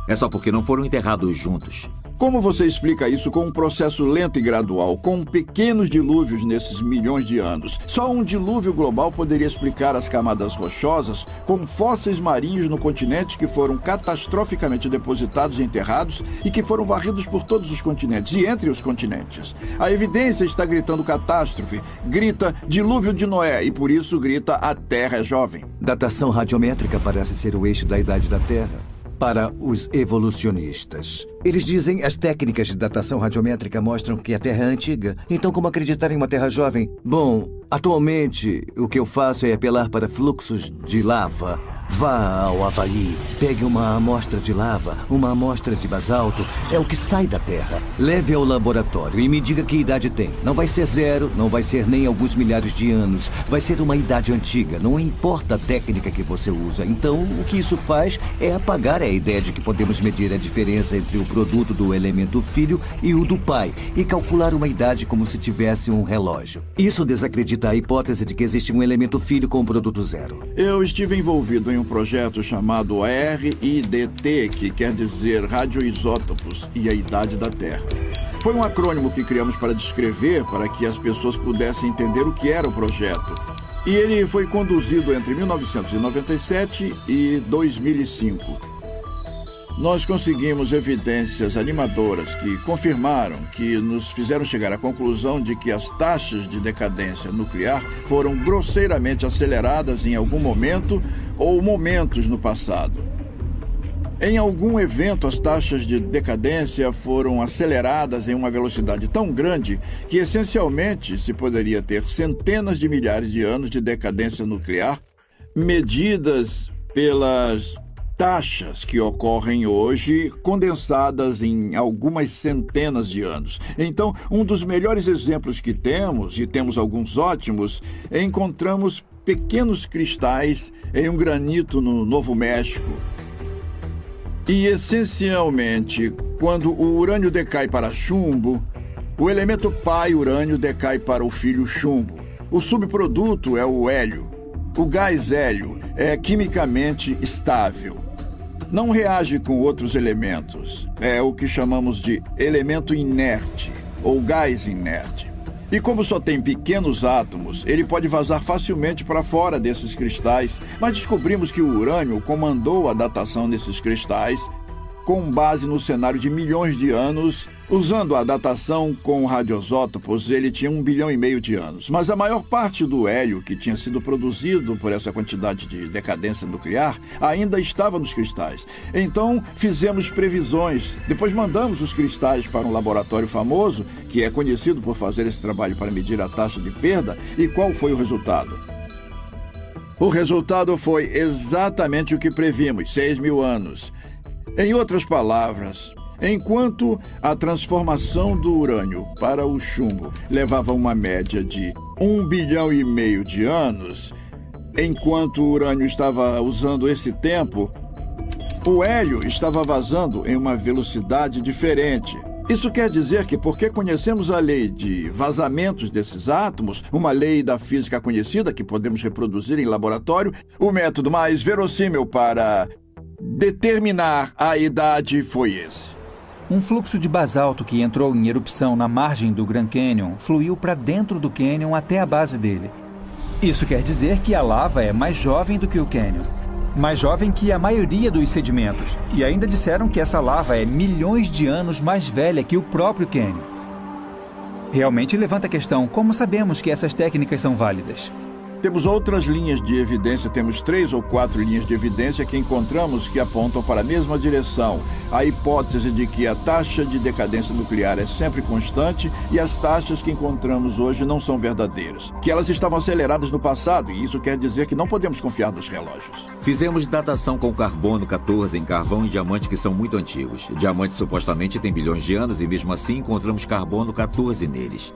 É só porque não foram enterrados juntos.
Como você explica isso com um processo lento e gradual, com pequenos dilúvios nesses milhões de anos? Só um dilúvio global poderia explicar as camadas rochosas com fósseis marinhos no continente que foram catastroficamente depositados e enterrados e que foram varridos por todos os continentes e entre os continentes. A evidência está gritando catástrofe, grita dilúvio de Noé e por isso grita a Terra é jovem.
Datação radiométrica parece ser o eixo da idade da Terra. Para os evolucionistas. Eles dizem as técnicas de datação radiométrica mostram que a Terra é antiga. Então, como acreditar em uma Terra jovem? Bom, atualmente, o que eu faço é apelar para fluxos de lava. Vá ao Havaí, pegue uma amostra de lava, uma amostra de basalto, é o que sai da Terra. Leve ao laboratório e me diga que idade tem. Não vai ser 0, não vai ser nem alguns milhares de anos. Vai ser uma idade antiga, não importa a técnica que você usa. Então, o que isso faz é apagar a ideia de que podemos medir a diferença entre o produto do elemento filho e o do pai e calcular uma idade como se tivesse um relógio. Isso desacredita a hipótese de que existe um elemento filho com um produto 0.
Eu estive envolvido em um projeto chamado RIDT, que quer dizer radioisótopos e a idade da Terra. Foi um acrônimo que criamos para descrever, para que as pessoas pudessem entender o que era o projeto. E ele foi conduzido entre 1997 e 2005. Nós conseguimos evidências animadoras que confirmaram, que nos fizeram chegar à conclusão de que as taxas de decadência nuclear foram grosseiramente aceleradas em algum momento ou momentos no passado. Em algum evento, as taxas de decadência foram aceleradas em uma velocidade tão grande que, essencialmente, se poderia ter centenas de milhares de anos de decadência nuclear medidas pelas taxas que ocorrem hoje, condensadas em algumas centenas de anos. Então, um dos melhores exemplos que temos, e temos alguns ótimos, encontramos pequenos cristais em um granito no Novo México. E, essencialmente, quando o urânio decai para chumbo, o elemento pai urânio decai para o filho chumbo. O subproduto é o hélio. O gás hélio é quimicamente estável. Não reage com outros elementos. É o que chamamos de elemento inerte ou gás inerte. E como só tem pequenos átomos, ele pode vazar facilmente para fora desses cristais, mas descobrimos que o urânio comandou a datação desses cristais com base no cenário de milhões de anos. Usando a datação com radioisótopos, ele tinha 1,5 bilhão de anos. Mas a maior parte do hélio que tinha sido produzido por essa quantidade de decadência nuclear ainda estava nos cristais. Então, fizemos previsões. Depois mandamos os cristais para um laboratório famoso, que é conhecido por fazer esse trabalho para medir a taxa de perda. E qual foi o resultado? O resultado foi exatamente o que previmos, 6.000 anos. Em outras palavras, enquanto a transformação do urânio para o chumbo levava uma média de 1,5 bilhão de anos, enquanto o urânio estava usando esse tempo, o hélio estava vazando em uma velocidade diferente. Isso quer dizer que, porque conhecemos a lei de vazamentos desses átomos, uma lei da física conhecida que podemos reproduzir em laboratório, o método mais verossímil para determinar a idade foi esse.
Um fluxo de basalto que entrou em erupção na margem do Grand Canyon fluiu para dentro do cânion até a base dele. Isso quer dizer que a lava é mais jovem do que o cânion. Mais jovem que a maioria dos sedimentos. E ainda disseram que essa lava é milhões de anos mais velha que o próprio cânion. Realmente levanta a questão, como sabemos que essas técnicas são válidas?
Temos outras linhas de evidência, temos 3 ou 4 linhas de evidência que encontramos que apontam para a mesma direção. A hipótese de que a taxa de decadência nuclear é sempre constante e as taxas que encontramos hoje não são verdadeiras. Que elas estavam aceleradas no passado, e isso quer dizer que não podemos confiar nos relógios.
Fizemos datação com carbono 14 em carvão e diamante que são muito antigos. Diamante supostamente tem bilhões de anos e mesmo assim encontramos carbono 14 neles.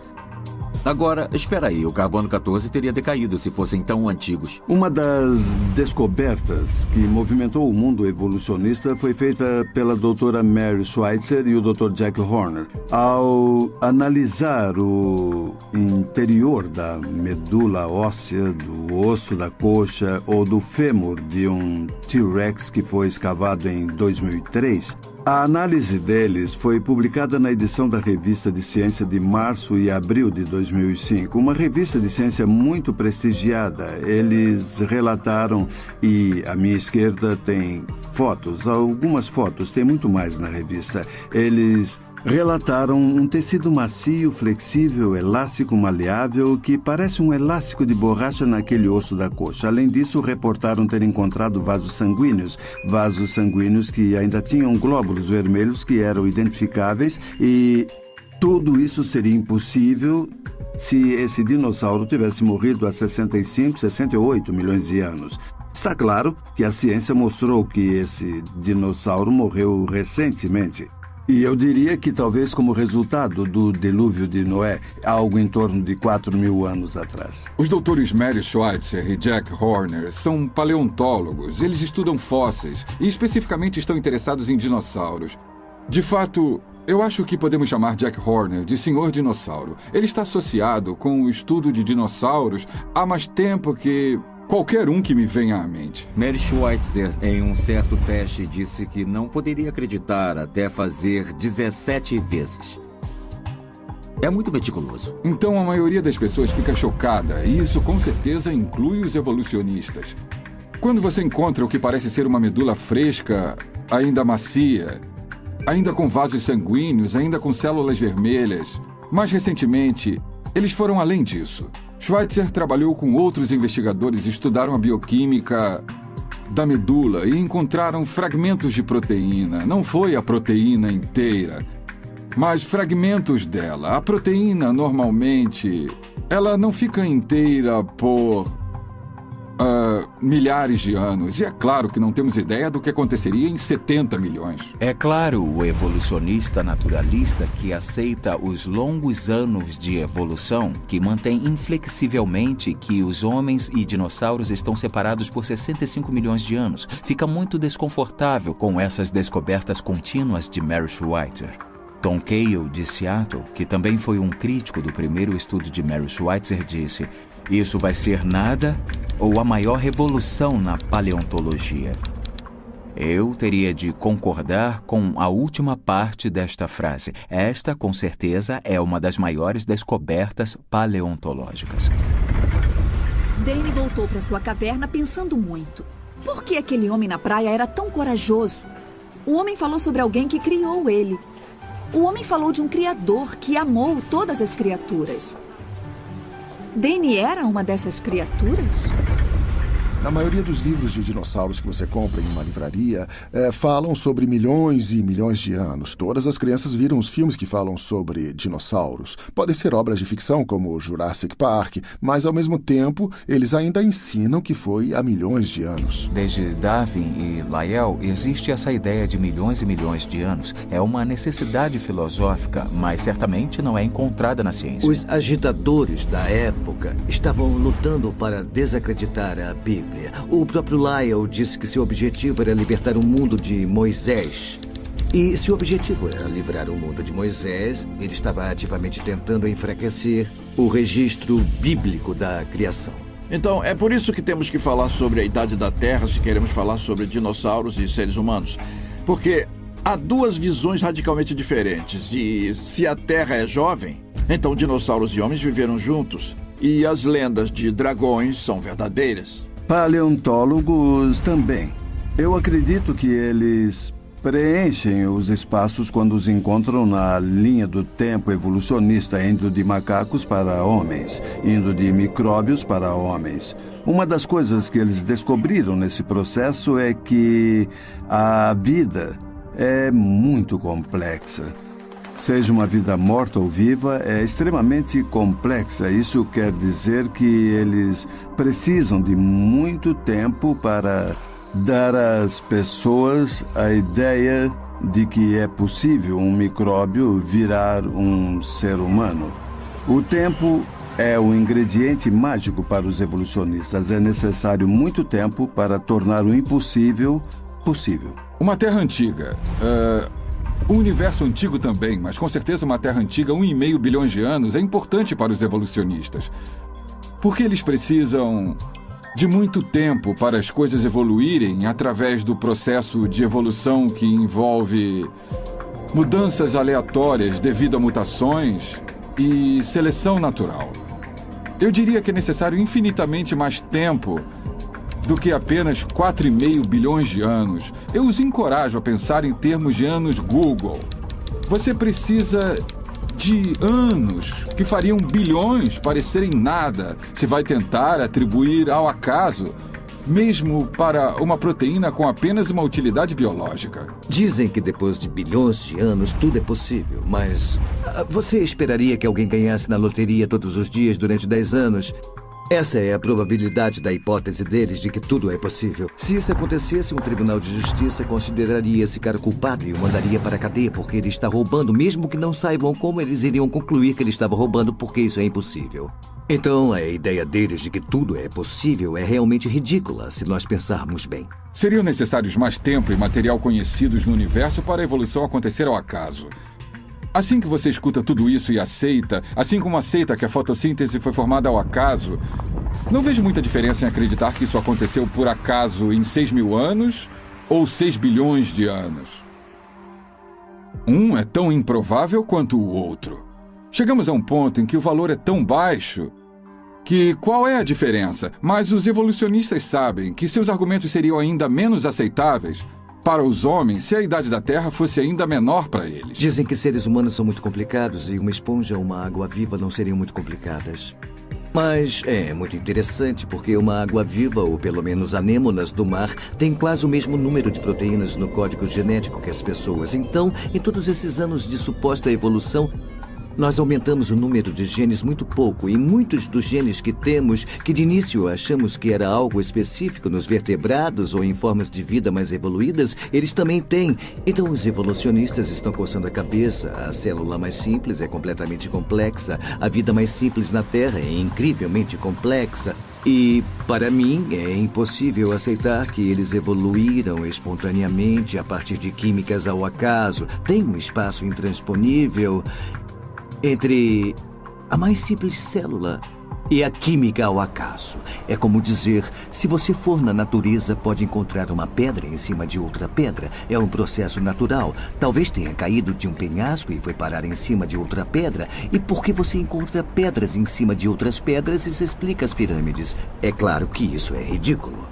Agora, espera aí, o carbono 14 teria decaído se fossem tão antigos.
Uma das descobertas que movimentou o mundo evolucionista foi feita pela doutora Mary Schweitzer e o Dr. Jack Horner. Ao analisar o interior da medula óssea, do osso da coxa ou do fêmur de um T-Rex que foi escavado em 2003, a análise deles foi publicada na edição da Revista de Ciência de março e abril de 2005, uma revista de ciência muito prestigiada. Eles relataram, e à minha esquerda tem fotos, algumas fotos, tem muito mais na revista. Eles relataram um tecido macio, flexível, elástico, maleável, que parece um elástico de borracha naquele osso da coxa. Além disso, reportaram ter encontrado vasos sanguíneos que ainda tinham glóbulos vermelhos que eram identificáveis, e tudo isso seria impossível se esse dinossauro tivesse morrido há 65, 68 milhões de anos. Está claro que a ciência mostrou que esse dinossauro morreu recentemente. E eu diria que talvez como resultado do dilúvio de Noé, algo em torno de 4.000 anos atrás.
Os doutores Mary Schweitzer e Jack Horner são paleontólogos. Eles estudam fósseis e especificamente estão interessados em dinossauros. De fato, eu acho que podemos chamar Jack Horner de Senhor Dinossauro. Ele está associado com o estudo de dinossauros há mais tempo que qualquer um que me venha à mente.
Mary Schweitzer, em um certo teste, disse que não poderia acreditar até fazer 17 vezes. É muito meticuloso.
Então a maioria das pessoas fica chocada, e isso com certeza inclui os evolucionistas. Quando você encontra o que parece ser uma medula fresca, ainda macia, ainda com vasos sanguíneos, ainda com células vermelhas. Mais recentemente, eles foram além disso. Schweitzer trabalhou com outros investigadores e estudaram a bioquímica da medula e encontraram fragmentos de proteína. Não foi a proteína inteira, mas fragmentos dela. A proteína, normalmente, ela não fica inteira por milhares de anos. E é claro que não temos ideia do que aconteceria em 70 milhões.
É claro, o evolucionista naturalista que aceita os longos anos de evolução, que mantém inflexivelmente que os homens e dinossauros estão separados por 65 milhões de anos, fica muito desconfortável com essas descobertas contínuas de Mary Schweitzer. Tom Cale, de Seattle, que também foi um crítico do primeiro estudo de Mary Schweitzer, disse: "Isso vai ser nada ou a maior revolução na paleontologia." Eu teria de concordar com a última parte desta frase. Esta, com certeza, é uma das maiores descobertas paleontológicas.
Danny voltou para sua caverna pensando muito. Por que aquele homem na praia era tão corajoso? O homem falou sobre alguém que criou ele. O homem falou de um criador que amou todas as criaturas. Danny era uma dessas criaturas?
Na maioria dos livros de dinossauros que você compra em uma livraria, falam sobre milhões e milhões de anos. Todas as crianças viram os filmes que falam sobre dinossauros. Podem ser obras de ficção, como Jurassic Park, mas, ao mesmo tempo, eles ainda ensinam que foi há milhões de anos.
Desde Darwin e Lyell, existe essa ideia de milhões e milhões de anos. É uma necessidade filosófica, mas certamente não é encontrada na ciência.
Os agitadores da época estavam lutando para desacreditar a Bíblia. O próprio Lyell disse que seu objetivo era libertar o mundo de Moisés. E se o objetivo era livrar o mundo de Moisés, ele estava ativamente tentando enfraquecer o registro bíblico da criação.
Então, é por isso que temos que falar sobre a idade da Terra se queremos falar sobre dinossauros e seres humanos. Porque há duas visões radicalmente diferentes. E se a Terra é jovem, então dinossauros e homens viveram juntos. E as lendas de dragões são verdadeiras.
Paleontólogos também. Eu acredito que eles preenchem os espaços quando os encontram na linha do tempo evolucionista, indo de macacos para homens, indo de micróbios para homens. Uma das coisas que eles descobriram nesse processo é que a vida é muito complexa. Seja uma vida morta ou viva, é extremamente complexa. Isso quer dizer que eles precisam de muito tempo para dar às pessoas a ideia de que é possível um micróbio virar um ser humano. O tempo é o ingrediente mágico para os evolucionistas. É necessário muito tempo para tornar o impossível possível.
Uma Terra antiga. Um universo antigo também, mas com certeza uma Terra antiga, 1,5 bilhões de anos, é importante para os evolucionistas. Porque eles precisam de muito tempo para as coisas evoluírem através do processo de evolução que envolve mudanças aleatórias devido a mutações e seleção natural. Eu diria que é necessário infinitamente mais tempo do que apenas 4,5 bilhões de anos. Eu os encorajo a pensar em termos de anos Google. Você precisa de anos que fariam bilhões parecerem nada se vai tentar atribuir ao acaso, mesmo para uma proteína com apenas uma utilidade biológica.
Dizem que depois de bilhões de anos tudo é possível, mas você esperaria que alguém ganhasse na loteria todos os dias durante 10 anos? Essa é a probabilidade da hipótese deles de que tudo é possível. Se isso acontecesse, um tribunal de justiça consideraria esse cara culpado e o mandaria para a cadeia porque ele está roubando, mesmo que não saibam como eles iriam concluir que ele estava roubando porque isso é impossível. Então, a ideia deles de que tudo é possível é realmente ridícula se nós pensarmos bem.
Seriam necessários mais tempo e material conhecidos no universo para a evolução acontecer ao acaso. Assim que você escuta tudo isso e aceita, assim como aceita que a fotossíntese foi formada ao acaso, não vejo muita diferença em acreditar que isso aconteceu por acaso em 6.000 anos ou 6 bilhões de anos. Um é tão improvável quanto o outro. Chegamos a um ponto em que o valor é tão baixo que qual é a diferença? Mas os evolucionistas sabem que seus argumentos seriam ainda menos aceitáveis para os homens se a idade da Terra fosse ainda menor para eles.
Dizem que seres humanos são muito complicados e uma esponja ou uma água viva não seriam muito complicadas. Mas é muito interessante porque uma água viva, ou pelo menos anêmonas do mar, tem quase o mesmo número de proteínas no código genético que as pessoas. Então, em todos esses anos de suposta evolução, nós aumentamos o número de genes muito pouco, e muitos dos genes que temos, que de início achamos que era algo específico nos vertebrados ou em formas de vida mais evoluídas, eles também têm. Então os evolucionistas estão coçando a cabeça. A célula mais simples é completamente complexa. A vida mais simples na Terra é incrivelmente complexa. E, para mim, é impossível aceitar que eles evoluíram espontaneamente a partir de químicas ao acaso. Tem um espaço intransponível entre a mais simples célula e a química ao acaso. É como dizer, se você for na natureza, pode encontrar uma pedra em cima de outra pedra. É um processo natural. Talvez tenha caído de um penhasco e foi parar em cima de outra pedra. E porque você encontra pedras em cima de outras pedras, isso explica as pirâmides. É claro que isso é ridículo.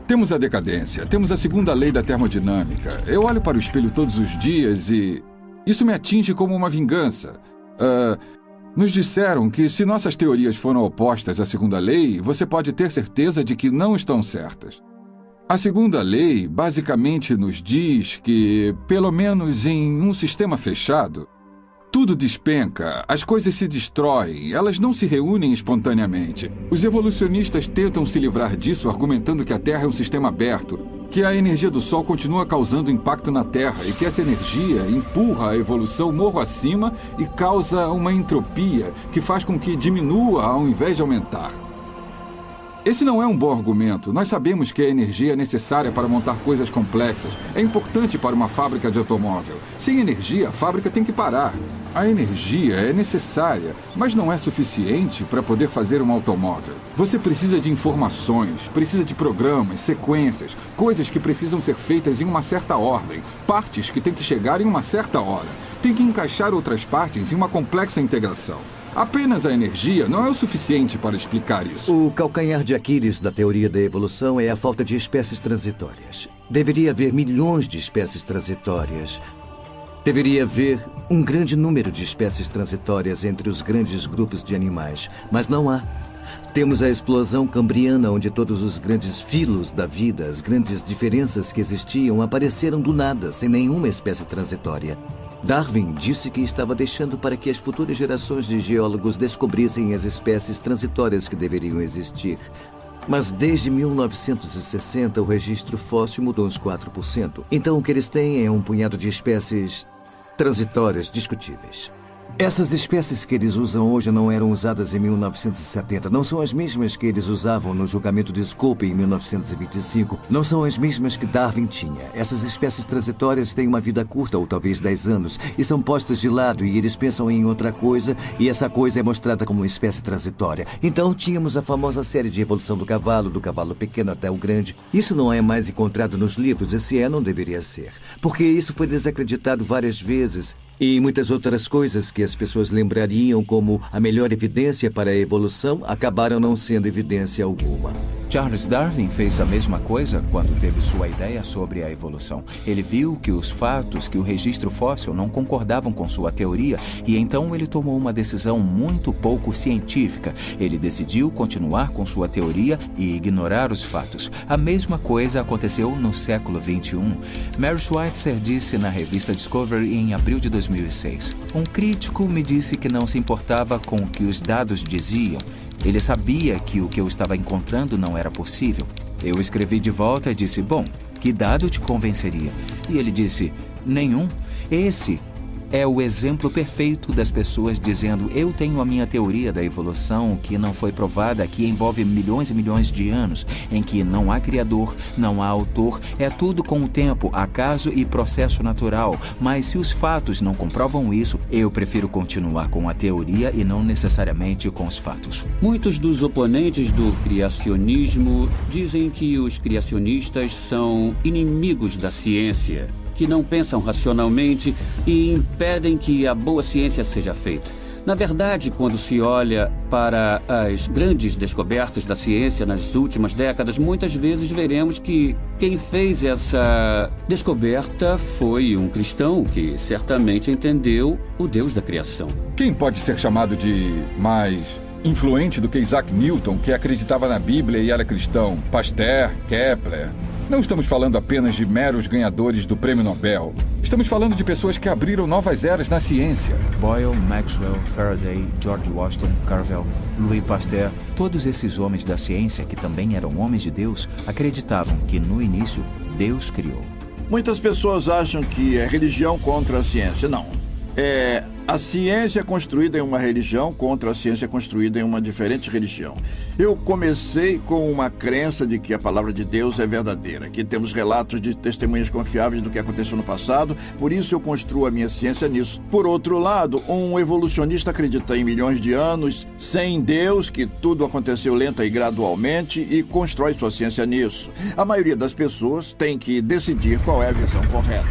Temos a decadência, temos a segunda lei da termodinâmica. Eu olho para o espelho todos os dias e isso me atinge como uma vingança. Nos disseram que se nossas teorias foram opostas à segunda lei, você pode ter certeza de que não estão certas. A segunda lei basicamente nos diz que, pelo menos em um sistema fechado, tudo despenca, as coisas se destroem, elas não se reúnem espontaneamente. Os evolucionistas tentam se livrar disso argumentando que a Terra é um sistema aberto, que a energia do Sol continua causando impacto na Terra e que essa energia empurra a evolução morro acima e causa uma entropia que faz com que diminua ao invés de aumentar. Esse não é um bom argumento. Nós sabemos que a energia é necessária para montar coisas complexas. É importante para uma fábrica de automóvel. Sem energia, a fábrica tem que parar. A energia é necessária, mas não é suficiente para poder fazer um automóvel. Você precisa de informações, precisa de programas, sequências, coisas que precisam ser feitas em uma certa ordem, partes que têm que chegar em uma certa hora. Tem que encaixar outras partes em uma complexa integração. Apenas a energia não é o suficiente para explicar isso.
O calcanhar de Aquiles da teoria da evolução é a falta de espécies transitórias. Deveria haver milhões de espécies transitórias. Deveria haver um grande número de espécies transitórias entre os grandes grupos de animais, mas não há. Temos a explosão cambriana, onde todos os grandes filos da vida, as grandes diferenças que existiam, apareceram do nada, sem nenhuma espécie transitória. Darwin disse que estava deixando para que as futuras gerações de geólogos descobrissem as espécies transitórias que deveriam existir. Mas desde 1960, o registro fóssil mudou uns 4%. Então o que eles têm é um punhado de espécies transitórias discutíveis. Essas espécies que eles usam hoje não eram usadas em 1970. Não são as mesmas que eles usavam no julgamento de Scopie em 1925. Não são as mesmas que Darwin tinha. Essas espécies transitórias têm uma vida curta, ou talvez 10 anos, e são postas de lado e eles pensam em outra coisa, e essa coisa é mostrada como uma espécie transitória. Então tínhamos a famosa série de evolução do cavalo pequeno até o grande. Isso não é mais encontrado nos livros, e se é, não deveria ser. Porque isso foi desacreditado várias vezes. E muitas outras coisas que as pessoas lembrariam como a melhor evidência para a evolução acabaram não sendo evidência alguma.
Charles Darwin fez a mesma coisa quando teve sua ideia sobre a evolução. Ele viu que os fatos que o registro fóssil não concordavam com sua teoria e então ele tomou uma decisão muito pouco científica. Ele decidiu continuar com sua teoria e ignorar os fatos. A mesma coisa aconteceu no século XXI. Mary Schweitzer disse na revista Discovery em abril de 2006. Um crítico me disse que não se importava com o que os dados diziam. Ele sabia que o que eu estava encontrando não era possível. Eu escrevi de volta e disse, bom, que dado te convenceria? E ele disse, nenhum. Esse é o exemplo perfeito das pessoas dizendo, eu tenho a minha teoria da evolução que não foi provada, que envolve milhões e milhões de anos, em que não há criador, não há autor, é tudo com o tempo, acaso e processo natural. Mas se os fatos não comprovam isso, eu prefiro continuar com a teoria e não necessariamente com os fatos.
Muitos dos oponentes do criacionismo dizem que os criacionistas são inimigos da ciência, que não pensam racionalmente e impedem que a boa ciência seja feita. Na verdade, quando se olha para as grandes descobertas da ciência nas últimas décadas, muitas vezes veremos que quem fez essa descoberta foi um cristão que certamente entendeu o Deus da criação.
Quem pode ser chamado de mais influente do que Isaac Newton, que acreditava na Bíblia e era cristão? Pasteur, Kepler. Não estamos falando apenas de meros ganhadores do Prêmio Nobel. Estamos falando de pessoas que abriram novas eras na ciência.
Boyle, Maxwell, Faraday, George Washington, Carvel, Louis Pasteur, todos esses homens da ciência, que também eram homens de Deus, acreditavam que, no início, Deus criou.
Muitas pessoas acham que é religião contra a ciência. Não. É a ciência construída em uma religião contra a ciência construída em uma diferente religião. Eu comecei com uma crença de que a palavra de Deus é verdadeira, que temos relatos de testemunhas confiáveis do que aconteceu no passado, por isso eu construo a minha ciência nisso. Por outro lado, um evolucionista acredita em milhões de anos, sem Deus, que tudo aconteceu lenta e gradualmente, e constrói sua ciência nisso. A maioria das pessoas tem que decidir qual é a visão correta.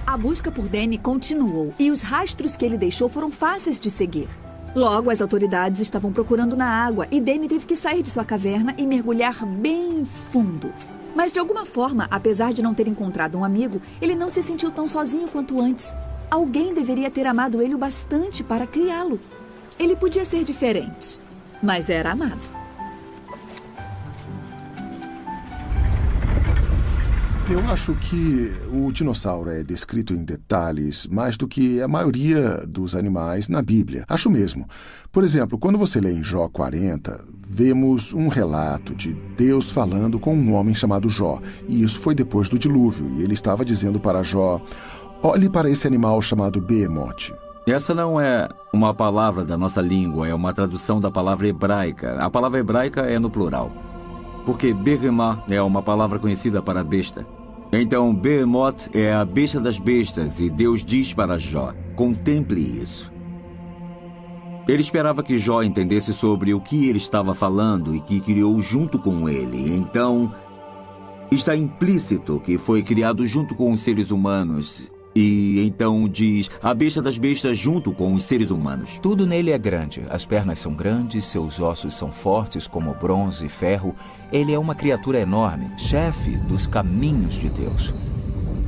A busca por Danny continuou e os rastros que ele deixou foram fáceis de seguir. Logo, as autoridades estavam procurando na água e Danny teve que sair de sua caverna e mergulhar bem fundo. Mas, de alguma forma, apesar de não ter encontrado um amigo, ele não se sentiu tão sozinho quanto antes. Alguém deveria ter amado ele o bastante para criá-lo. Ele podia ser diferente, mas era amado.
Eu acho que o dinossauro é descrito em detalhes mais do que a maioria dos animais na Bíblia. Acho mesmo. Por exemplo, quando você lê em Jó 40, vemos um relato de Deus falando com um homem chamado Jó. E isso foi depois do dilúvio. E ele estava dizendo para Jó, olhe para esse animal chamado Behemoth.
Essa não é uma palavra da nossa língua, é uma tradução da palavra hebraica. A palavra hebraica é no plural, porque Behemoth é uma palavra conhecida para besta. Então, Behemoth é a besta das bestas e Deus diz para Jó, contemple isso. Ele esperava que Jó entendesse sobre o que ele estava falando e que criou junto com ele. Então, está implícito que foi criado junto com os seres humanos. E então diz a besta das bestas junto com os seres humanos.
Tudo nele é grande. As pernas são grandes, seus ossos são fortes como bronze e ferro. Ele é uma criatura enorme, chefe dos caminhos de Deus.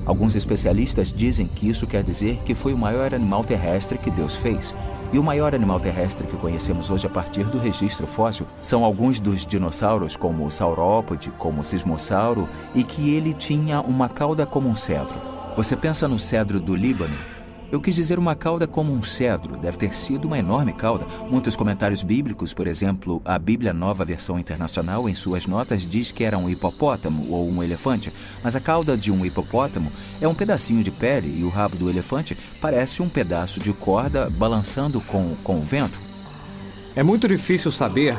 Alguns especialistas dizem que isso quer dizer que foi o maior animal terrestre que Deus fez. E o maior animal terrestre que conhecemos hoje a partir do registro fóssil são alguns dos dinossauros, como o saurópode, como o sismossauro, e que ele tinha uma cauda como um cedro. Você pensa no cedro do Líbano? Eu quis dizer uma cauda como um cedro. Deve ter sido uma enorme cauda. Muitos comentários bíblicos, por exemplo, a Bíblia Nova Versão Internacional, em suas notas, diz que era um hipopótamo ou um elefante. Mas a cauda de um hipopótamo é um pedacinho de pele e o rabo do elefante parece um pedaço de corda balançando com o vento.
É muito difícil saber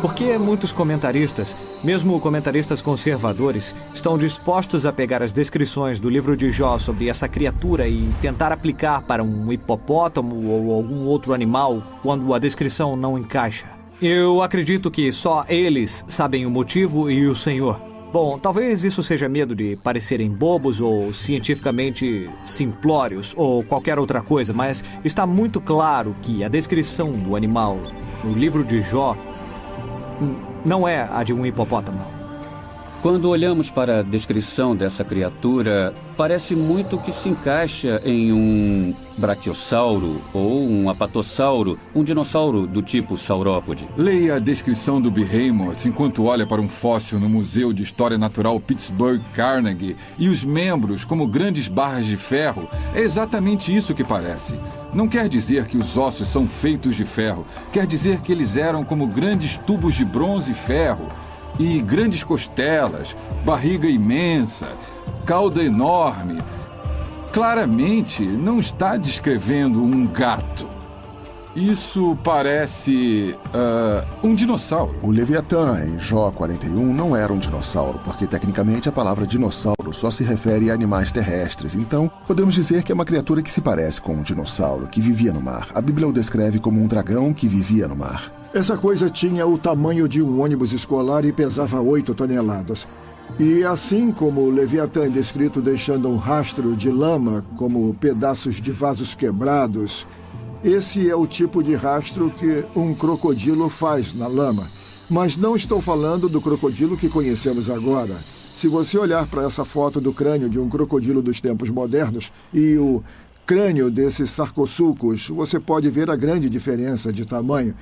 por que muitos comentaristas, mesmo comentaristas conservadores, estão dispostos a pegar as descrições do livro de Jó sobre essa criatura e tentar aplicar para um hipopótamo ou algum outro animal quando a descrição não encaixa. Eu acredito que só eles sabem o motivo e o Senhor. Bom, talvez isso seja medo de parecerem bobos ou cientificamente simplórios ou qualquer outra coisa, mas está muito claro que a descrição do animal no livro de Jó não é a de um hipopótamo.
Quando olhamos para a descrição dessa criatura, parece muito que se encaixa em um braquiossauro ou um apatossauro, um dinossauro do tipo saurópode.
Leia a descrição do Behemoth enquanto olha para um fóssil no Museu de História Natural Pittsburgh Carnegie e os membros como grandes barras de ferro. É exatamente isso que parece. Não quer dizer que os ossos são feitos de ferro. Quer dizer que eles eram como grandes tubos de bronze e ferro. E grandes costelas, barriga imensa, cauda enorme. Claramente não está descrevendo um gato. Isso parece um dinossauro.
O Leviatã, em Jó 41, não era um dinossauro, porque tecnicamente a palavra dinossauro só se refere a animais terrestres. Então, podemos dizer que é uma criatura que se parece com um dinossauro, que vivia no mar. A Bíblia o descreve como um dragão que vivia no mar.
Essa coisa tinha o tamanho de um ônibus escolar e pesava 8 toneladas. E assim como o Leviatã é descrito deixando um rastro de lama, como pedaços de vasos quebrados, esse é o tipo de rastro que um crocodilo faz na lama. Mas não estou falando do crocodilo que conhecemos agora. Se você olhar para essa foto do crânio de um crocodilo dos tempos modernos e o crânio desses sarcossucos, você pode ver a grande diferença de tamanho.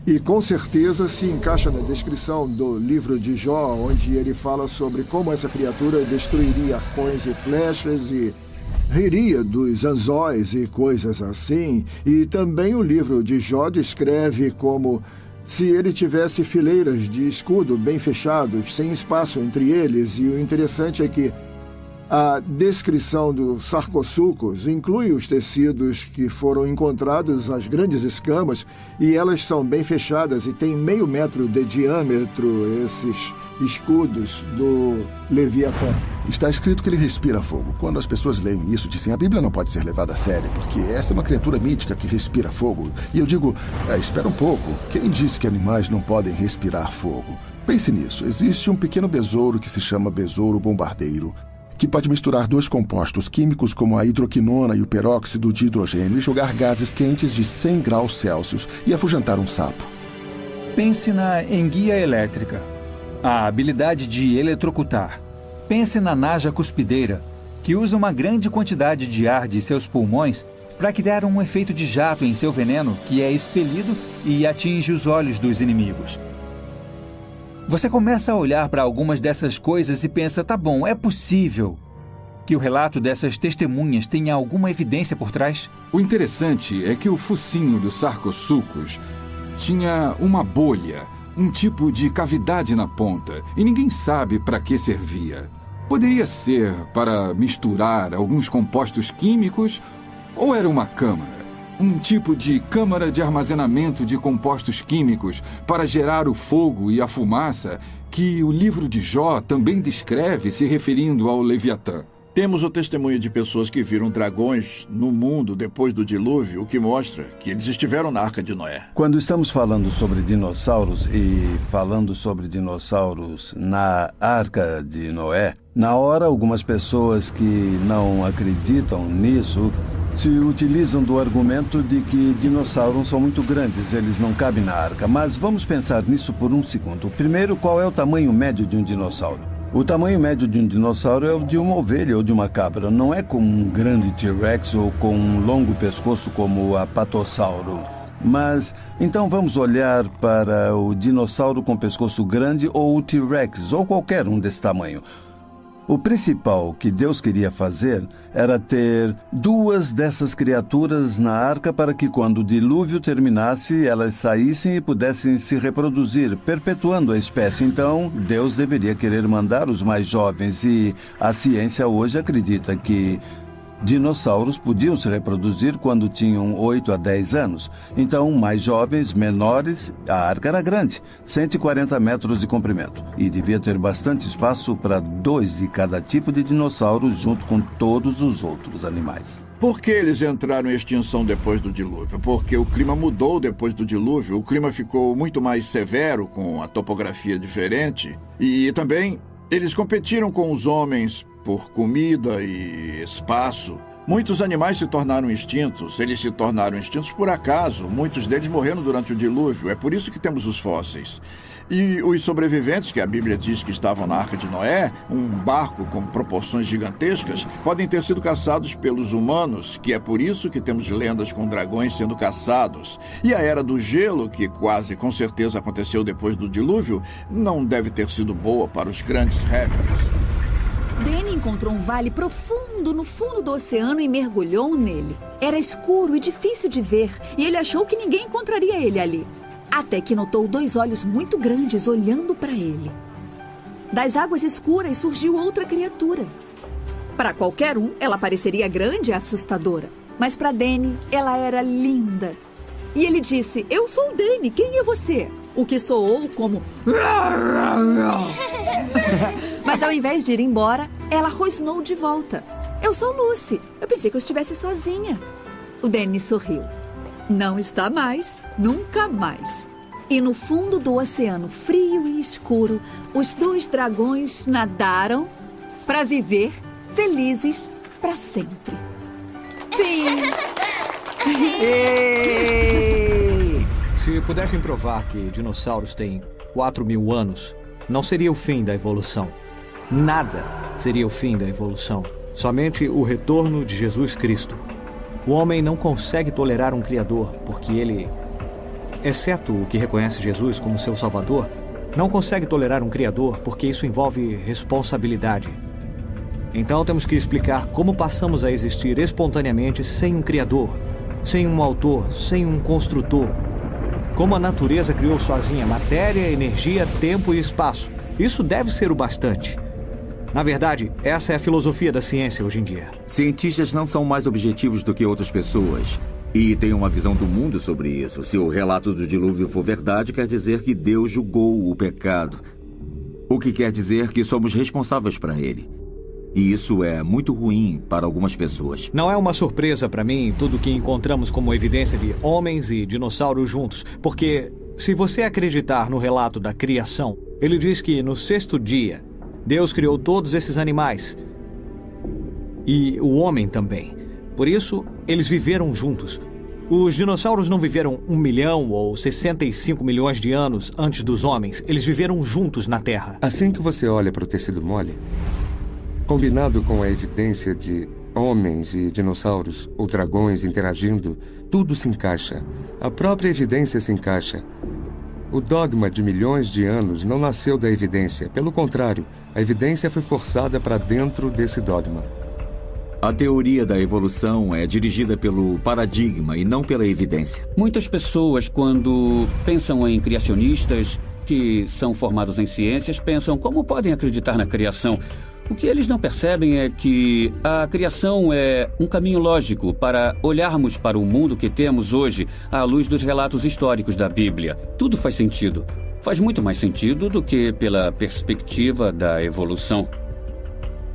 E com certeza se encaixa na descrição do livro de Jó, onde ele fala sobre como essa criatura destruiria arpões e flechas e riria dos anzóis e coisas assim. E também o livro de Jó descreve como se ele tivesse fileiras de escudo bem fechados, sem espaço entre eles. E o interessante é que a descrição dos sarcossucos inclui os tecidos que foram encontrados, as grandes escamas, e elas são bem fechadas e têm 0,5 metro de diâmetro, esses escudos do Leviatã.
Está escrito que ele respira fogo. Quando as pessoas leem isso, dizem a Bíblia não pode ser levada a sério, porque essa é uma criatura mítica que respira fogo. E eu digo, espera um pouco, quem disse que animais não podem respirar fogo? Pense nisso, existe um pequeno besouro que se chama besouro bombardeiro, que pode misturar 2 compostos químicos como a hidroquinona e o peróxido de hidrogênio e jogar gases quentes de 100 graus Celsius e afugentar um sapo.
Pense na enguia elétrica, a habilidade de eletrocutar. Pense na naja cuspideira, que usa uma grande quantidade de ar de seus pulmões para criar um efeito de jato em seu veneno que é expelido e atinge os olhos dos inimigos. Você começa a olhar para algumas dessas coisas e pensa, tá bom, é possível que o relato dessas testemunhas tenha alguma evidência por trás?
O interessante é que o focinho dos sarcossucos tinha uma bolha, um tipo de cavidade na ponta, e ninguém sabe para que servia. Poderia ser para misturar alguns compostos químicos ou era uma câmara? Um tipo de câmara de armazenamento de compostos químicos para gerar o fogo e a fumaça que o livro de Jó também descreve se referindo ao Leviatã.
Temos o testemunho de pessoas que viram dragões no mundo depois do dilúvio, o que mostra que eles estiveram na Arca de Noé.
Quando estamos falando sobre dinossauros e falando sobre dinossauros na Arca de Noé, na hora algumas pessoas que não acreditam nisso se utilizam do argumento de que dinossauros são muito grandes, eles não cabem na arca. Mas vamos pensar nisso por um segundo. Primeiro, qual é o tamanho médio de um dinossauro? O tamanho médio de um dinossauro é o de uma ovelha ou de uma cabra. Não é como um grande T-Rex ou com um longo pescoço como o apatossauro. Mas, então vamos olhar para o dinossauro com pescoço grande ou o T-Rex ou qualquer um desse tamanho. O principal que Deus queria fazer era ter duas dessas criaturas na arca para que quando o dilúvio terminasse, elas saíssem e pudessem se reproduzir, perpetuando a espécie. Então, Deus deveria querer mandar os mais jovens e a ciência hoje acredita que dinossauros podiam se reproduzir quando tinham 8 a 10 anos. Então, mais jovens, menores, a arca era grande, 140 metros de comprimento. E devia ter bastante espaço para 2 de cada tipo de dinossauro junto com todos os outros animais.
Por que eles entraram em extinção depois do dilúvio? Porque o clima mudou depois do dilúvio, o clima ficou muito mais severo, com a topografia diferente. E também eles competiram com os homens por comida e espaço. Muitos animais se tornaram extintos. Eles se tornaram extintos por acaso. Muitos deles morreram durante o dilúvio. É por isso que temos os fósseis. E os sobreviventes, que a Bíblia diz que estavam na Arca de Noé, um barco com proporções gigantescas, podem ter sido caçados pelos humanos, que é por isso que temos lendas com dragões sendo caçados. E a Era do Gelo, que quase com certeza aconteceu depois do dilúvio, não deve ter sido boa para os grandes répteis.
Danny encontrou um vale profundo no fundo do oceano e mergulhou nele. Era escuro e difícil de ver, e ele achou que ninguém encontraria ele ali. Até que notou 2 olhos muito grandes olhando para ele. Das águas escuras surgiu outra criatura. Para qualquer um, ela pareceria grande e assustadora. Mas para Danny, ela era linda. E ele disse, "Eu sou o Danny, quem é você?" O que soou como... Mas ao invés de ir embora, ela rosnou de volta. "Eu sou Lucy. Eu pensei que eu estivesse sozinha." O Danny sorriu. "Não está mais. Nunca mais." E no fundo do oceano frio e escuro, os 2 dragões nadaram para viver felizes para sempre. Fim!
Se pudessem provar que dinossauros têm 4.000 anos, não seria o fim da evolução. Nada seria o fim da evolução. Somente o retorno de Jesus Cristo. O homem não consegue tolerar um Criador, porque ele, exceto o que reconhece Jesus como seu Salvador, não consegue tolerar um Criador, porque isso envolve responsabilidade. Então temos que explicar como passamos a existir espontaneamente sem um Criador, sem um autor, sem um construtor. Como a natureza criou sozinha matéria, energia, tempo e espaço. Isso deve ser o bastante. Na verdade, essa é a filosofia da ciência hoje em dia.
Cientistas não são mais objetivos do que outras pessoas. E têm uma visão do mundo sobre isso. Se o relato do dilúvio for verdade, quer dizer que Deus julgou o pecado. O que quer dizer que somos responsáveis por ele. E isso é muito ruim para algumas pessoas.
Não é uma surpresa para mim tudo que encontramos como evidência de homens e dinossauros juntos. Porque se você acreditar no relato da criação, ele diz que no 6º dia, Deus criou todos esses animais. E o homem também. Por isso, eles viveram juntos. Os dinossauros não viveram 1 milhão ou 65 milhões de anos antes dos homens. Eles viveram juntos na Terra.
Assim que você olha para o tecido mole, combinado com a evidência de homens e dinossauros ou dragões interagindo, tudo se encaixa. A própria evidência se encaixa. O dogma de milhões de anos não nasceu da evidência. Pelo contrário, a evidência foi forçada para dentro desse dogma.
A teoria da evolução é dirigida pelo paradigma e não pela evidência.
Muitas pessoas, quando pensam em criacionistas que são formados em ciências, pensam como podem acreditar na criação. O que eles não percebem é que a criação é um caminho lógico para olharmos para o mundo que temos hoje à luz dos relatos históricos da Bíblia. Tudo faz sentido. Faz muito mais sentido do que pela perspectiva da evolução.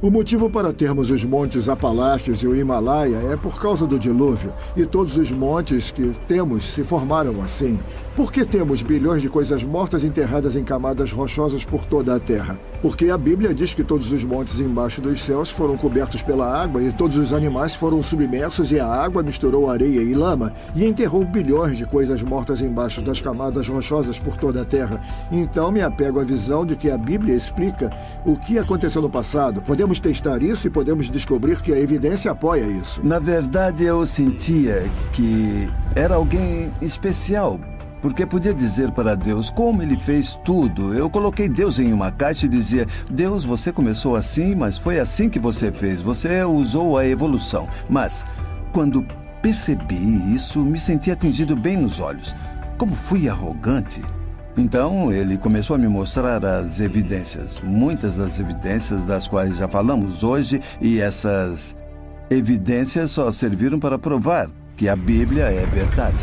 O motivo para termos os montes Apalaches e o Himalaia é por causa do dilúvio. E todos os montes que temos se formaram assim. Por que temos bilhões de coisas mortas enterradas em camadas rochosas por toda a Terra? Porque a Bíblia diz que todos os montes embaixo dos céus foram cobertos pela água e todos os animais foram submersos e a água misturou areia e lama e enterrou bilhões de coisas mortas embaixo das camadas rochosas por toda a Terra. Então me apego à visão de que a Bíblia explica o que aconteceu no passado. Podemos testar isso e podemos descobrir que a evidência apoia isso.
Na verdade, eu sentia que era alguém especial, porque podia dizer para Deus como ele fez tudo. Eu coloquei Deus em uma caixa e dizia: Deus, você começou assim, mas foi assim que você fez. Você usou a evolução. Mas, quando percebi isso, me senti atingido bem nos olhos. Como fui arrogante. Então, ele começou a me mostrar as evidências. Muitas das evidências das quais já falamos hoje, e essas evidências só serviram para provar que a Bíblia é verdade.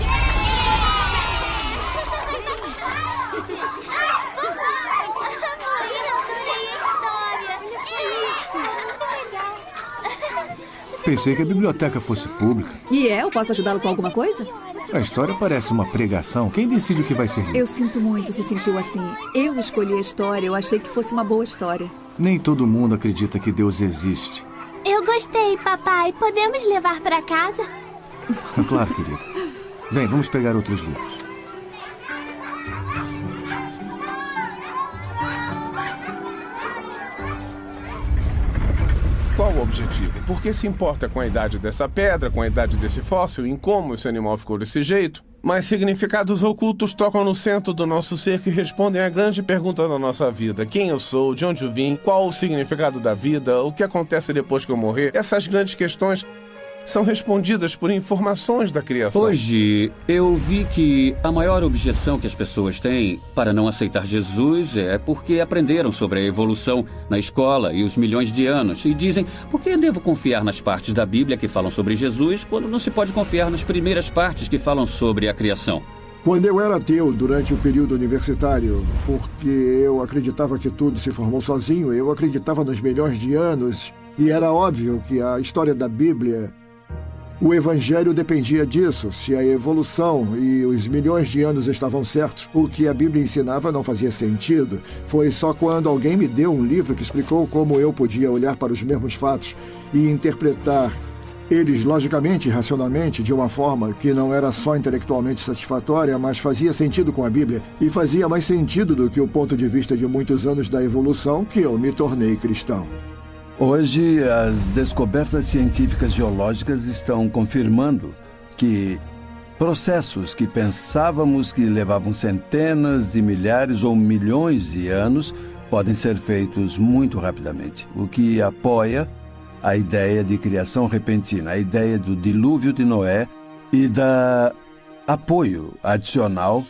Pensei que a biblioteca fosse pública.
E eu posso ajudá-lo com alguma coisa?
A história parece uma pregação. Quem decide o que vai ser lido?
Eu sinto muito se sentiu assim. Eu escolhi a história, eu achei que fosse uma boa história.
Nem todo mundo acredita que Deus existe.
Eu gostei, papai. Podemos levar para casa?
Claro, querida. Vem, vamos pegar outros livros.
Qual o objetivo? Por que se importa com a idade dessa pedra, com a idade desse fóssil, em como esse animal ficou desse jeito? Mas significados ocultos tocam no centro do nosso ser que respondem à grande pergunta da nossa vida. Quem eu sou? De onde eu vim? Qual o significado da vida? O que acontece depois que eu morrer? Essas grandes questões são respondidas por informações da criação.
Hoje, eu vi que a maior objeção que as pessoas têm para não aceitar Jesus é porque aprenderam sobre a evolução na escola e os milhões de anos. E dizem, por que devo confiar nas partes da Bíblia que falam sobre Jesus quando não se pode confiar nas primeiras partes que falam sobre a criação?
Quando eu era ateu durante o período universitário, porque eu acreditava que tudo se formou sozinho, eu acreditava nos milhões de anos e era óbvio que a história da Bíblia... O Evangelho dependia disso. Se a evolução e os milhões de anos estavam certos, o que a Bíblia ensinava não fazia sentido. Foi só quando alguém me deu um livro que explicou como eu podia olhar para os mesmos fatos e interpretar eles logicamente e racionalmente de uma forma que não era só intelectualmente satisfatória, mas fazia sentido com a Bíblia e fazia mais sentido do que o ponto de vista de muitos anos da evolução que eu me tornei cristão.
Hoje, as descobertas científicas geológicas estão confirmando que processos que pensávamos que levavam centenas de milhares ou milhões de anos podem ser feitos muito rapidamente, o que apoia a ideia de criação repentina, a ideia do dilúvio de Noé e dá apoio adicional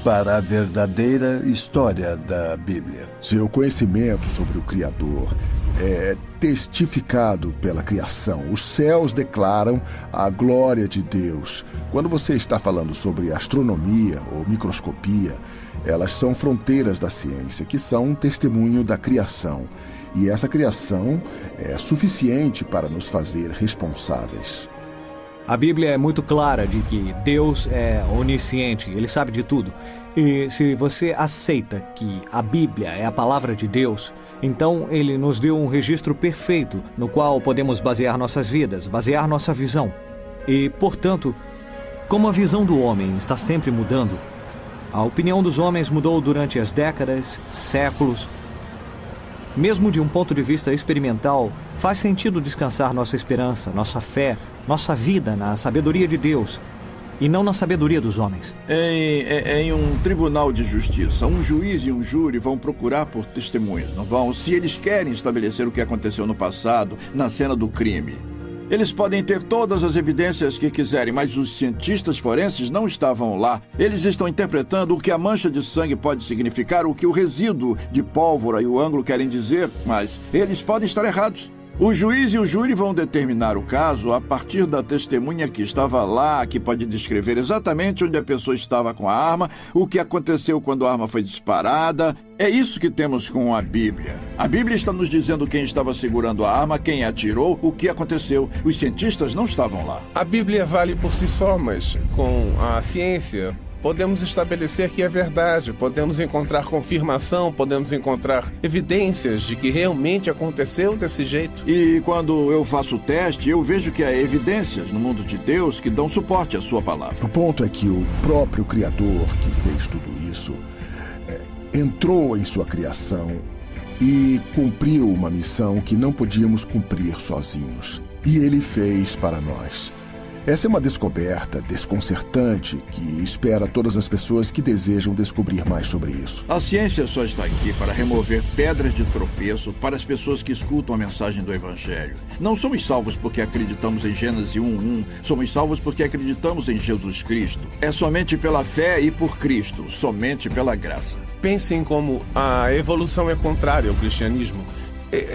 para a verdadeira história da Bíblia.
Seu conhecimento sobre o Criador é testificado pela criação. Os céus declaram a glória de Deus. Quando você está falando sobre astronomia ou microscopia, elas são fronteiras da ciência, que são um testemunho da criação. E essa criação é suficiente para nos fazer responsáveis.
A Bíblia é muito clara de que Deus é onisciente, Ele sabe de tudo. E se você aceita que a Bíblia é a palavra de Deus, então Ele nos deu um registro perfeito no qual podemos basear nossas vidas, basear nossa visão. E, portanto, como a visão do homem está sempre mudando, a opinião dos homens mudou durante as décadas, séculos. Mesmo de um ponto de vista experimental, faz sentido descansar nossa esperança, nossa fé, nossa vida na sabedoria de Deus e não na sabedoria dos homens.
Em um tribunal de justiça, um juiz e um júri vão procurar por testemunhas, não vão? Se eles querem estabelecer o que aconteceu no passado, na cena do crime. Eles podem ter todas as evidências que quiserem, mas os cientistas forenses não estavam lá. Eles estão interpretando o que a mancha de sangue pode significar, o que o resíduo de pólvora e o ângulo querem dizer, mas eles podem estar errados. O juiz e o júri vão determinar o caso a partir da testemunha que estava lá, que pode descrever exatamente onde a pessoa estava com a arma, o que aconteceu quando a arma foi disparada. É isso que temos com a Bíblia. A Bíblia está nos dizendo quem estava segurando a arma, quem atirou, o que aconteceu. Os cientistas não estavam lá.
A Bíblia vale por si só, mas com a ciência podemos estabelecer que é verdade, podemos encontrar confirmação, podemos encontrar evidências de que realmente aconteceu desse jeito.
E quando eu faço o teste, eu vejo que há evidências no mundo de Deus que dão suporte à sua palavra.
O ponto é que o próprio Criador que fez tudo isso entrou em sua criação e cumpriu uma missão que não podíamos cumprir sozinhos. E ele fez para nós. Essa é uma descoberta desconcertante que espera todas as pessoas que desejam descobrir mais sobre isso.
A ciência só está aqui para remover pedras de tropeço para as pessoas que escutam a mensagem do Evangelho. Não somos salvos porque acreditamos em Gênesis 1:1. Somos salvos porque acreditamos em Jesus Cristo. É somente pela fé e por Cristo, somente pela graça.
Pensem como a evolução é contrária ao cristianismo.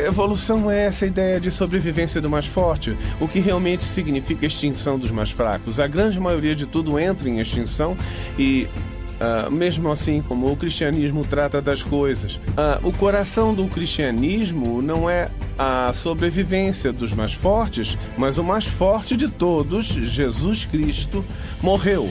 Evolução é essa ideia de sobrevivência do mais forte, o que realmente significa extinção dos mais fracos. A grande maioria de tudo entra em extinção e, mesmo assim, como o cristianismo trata das coisas, o coração do cristianismo não é a sobrevivência dos mais fortes, mas o mais forte de todos, Jesus Cristo, morreu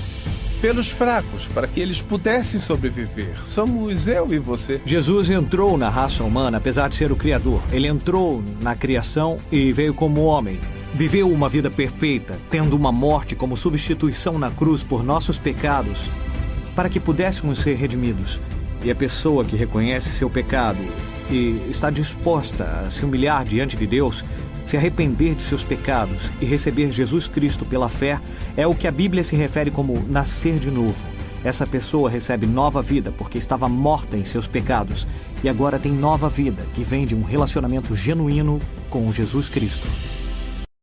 pelos fracos, para que eles pudessem sobreviver. Somos eu e você.
Jesus entrou na raça humana, apesar de ser o Criador. Ele entrou na criação e veio como homem. Viveu uma vida perfeita, tendo uma morte como substituição na cruz por nossos pecados, para que pudéssemos ser redimidos. E a pessoa que reconhece seu pecado e está disposta a se humilhar diante de Deus, se arrepender de seus pecados e receber Jesus Cristo pela fé, é o que a Bíblia se refere como nascer de novo. Essa pessoa recebe nova vida porque estava morta em seus pecados e agora tem nova vida que vem de um relacionamento genuíno com Jesus Cristo.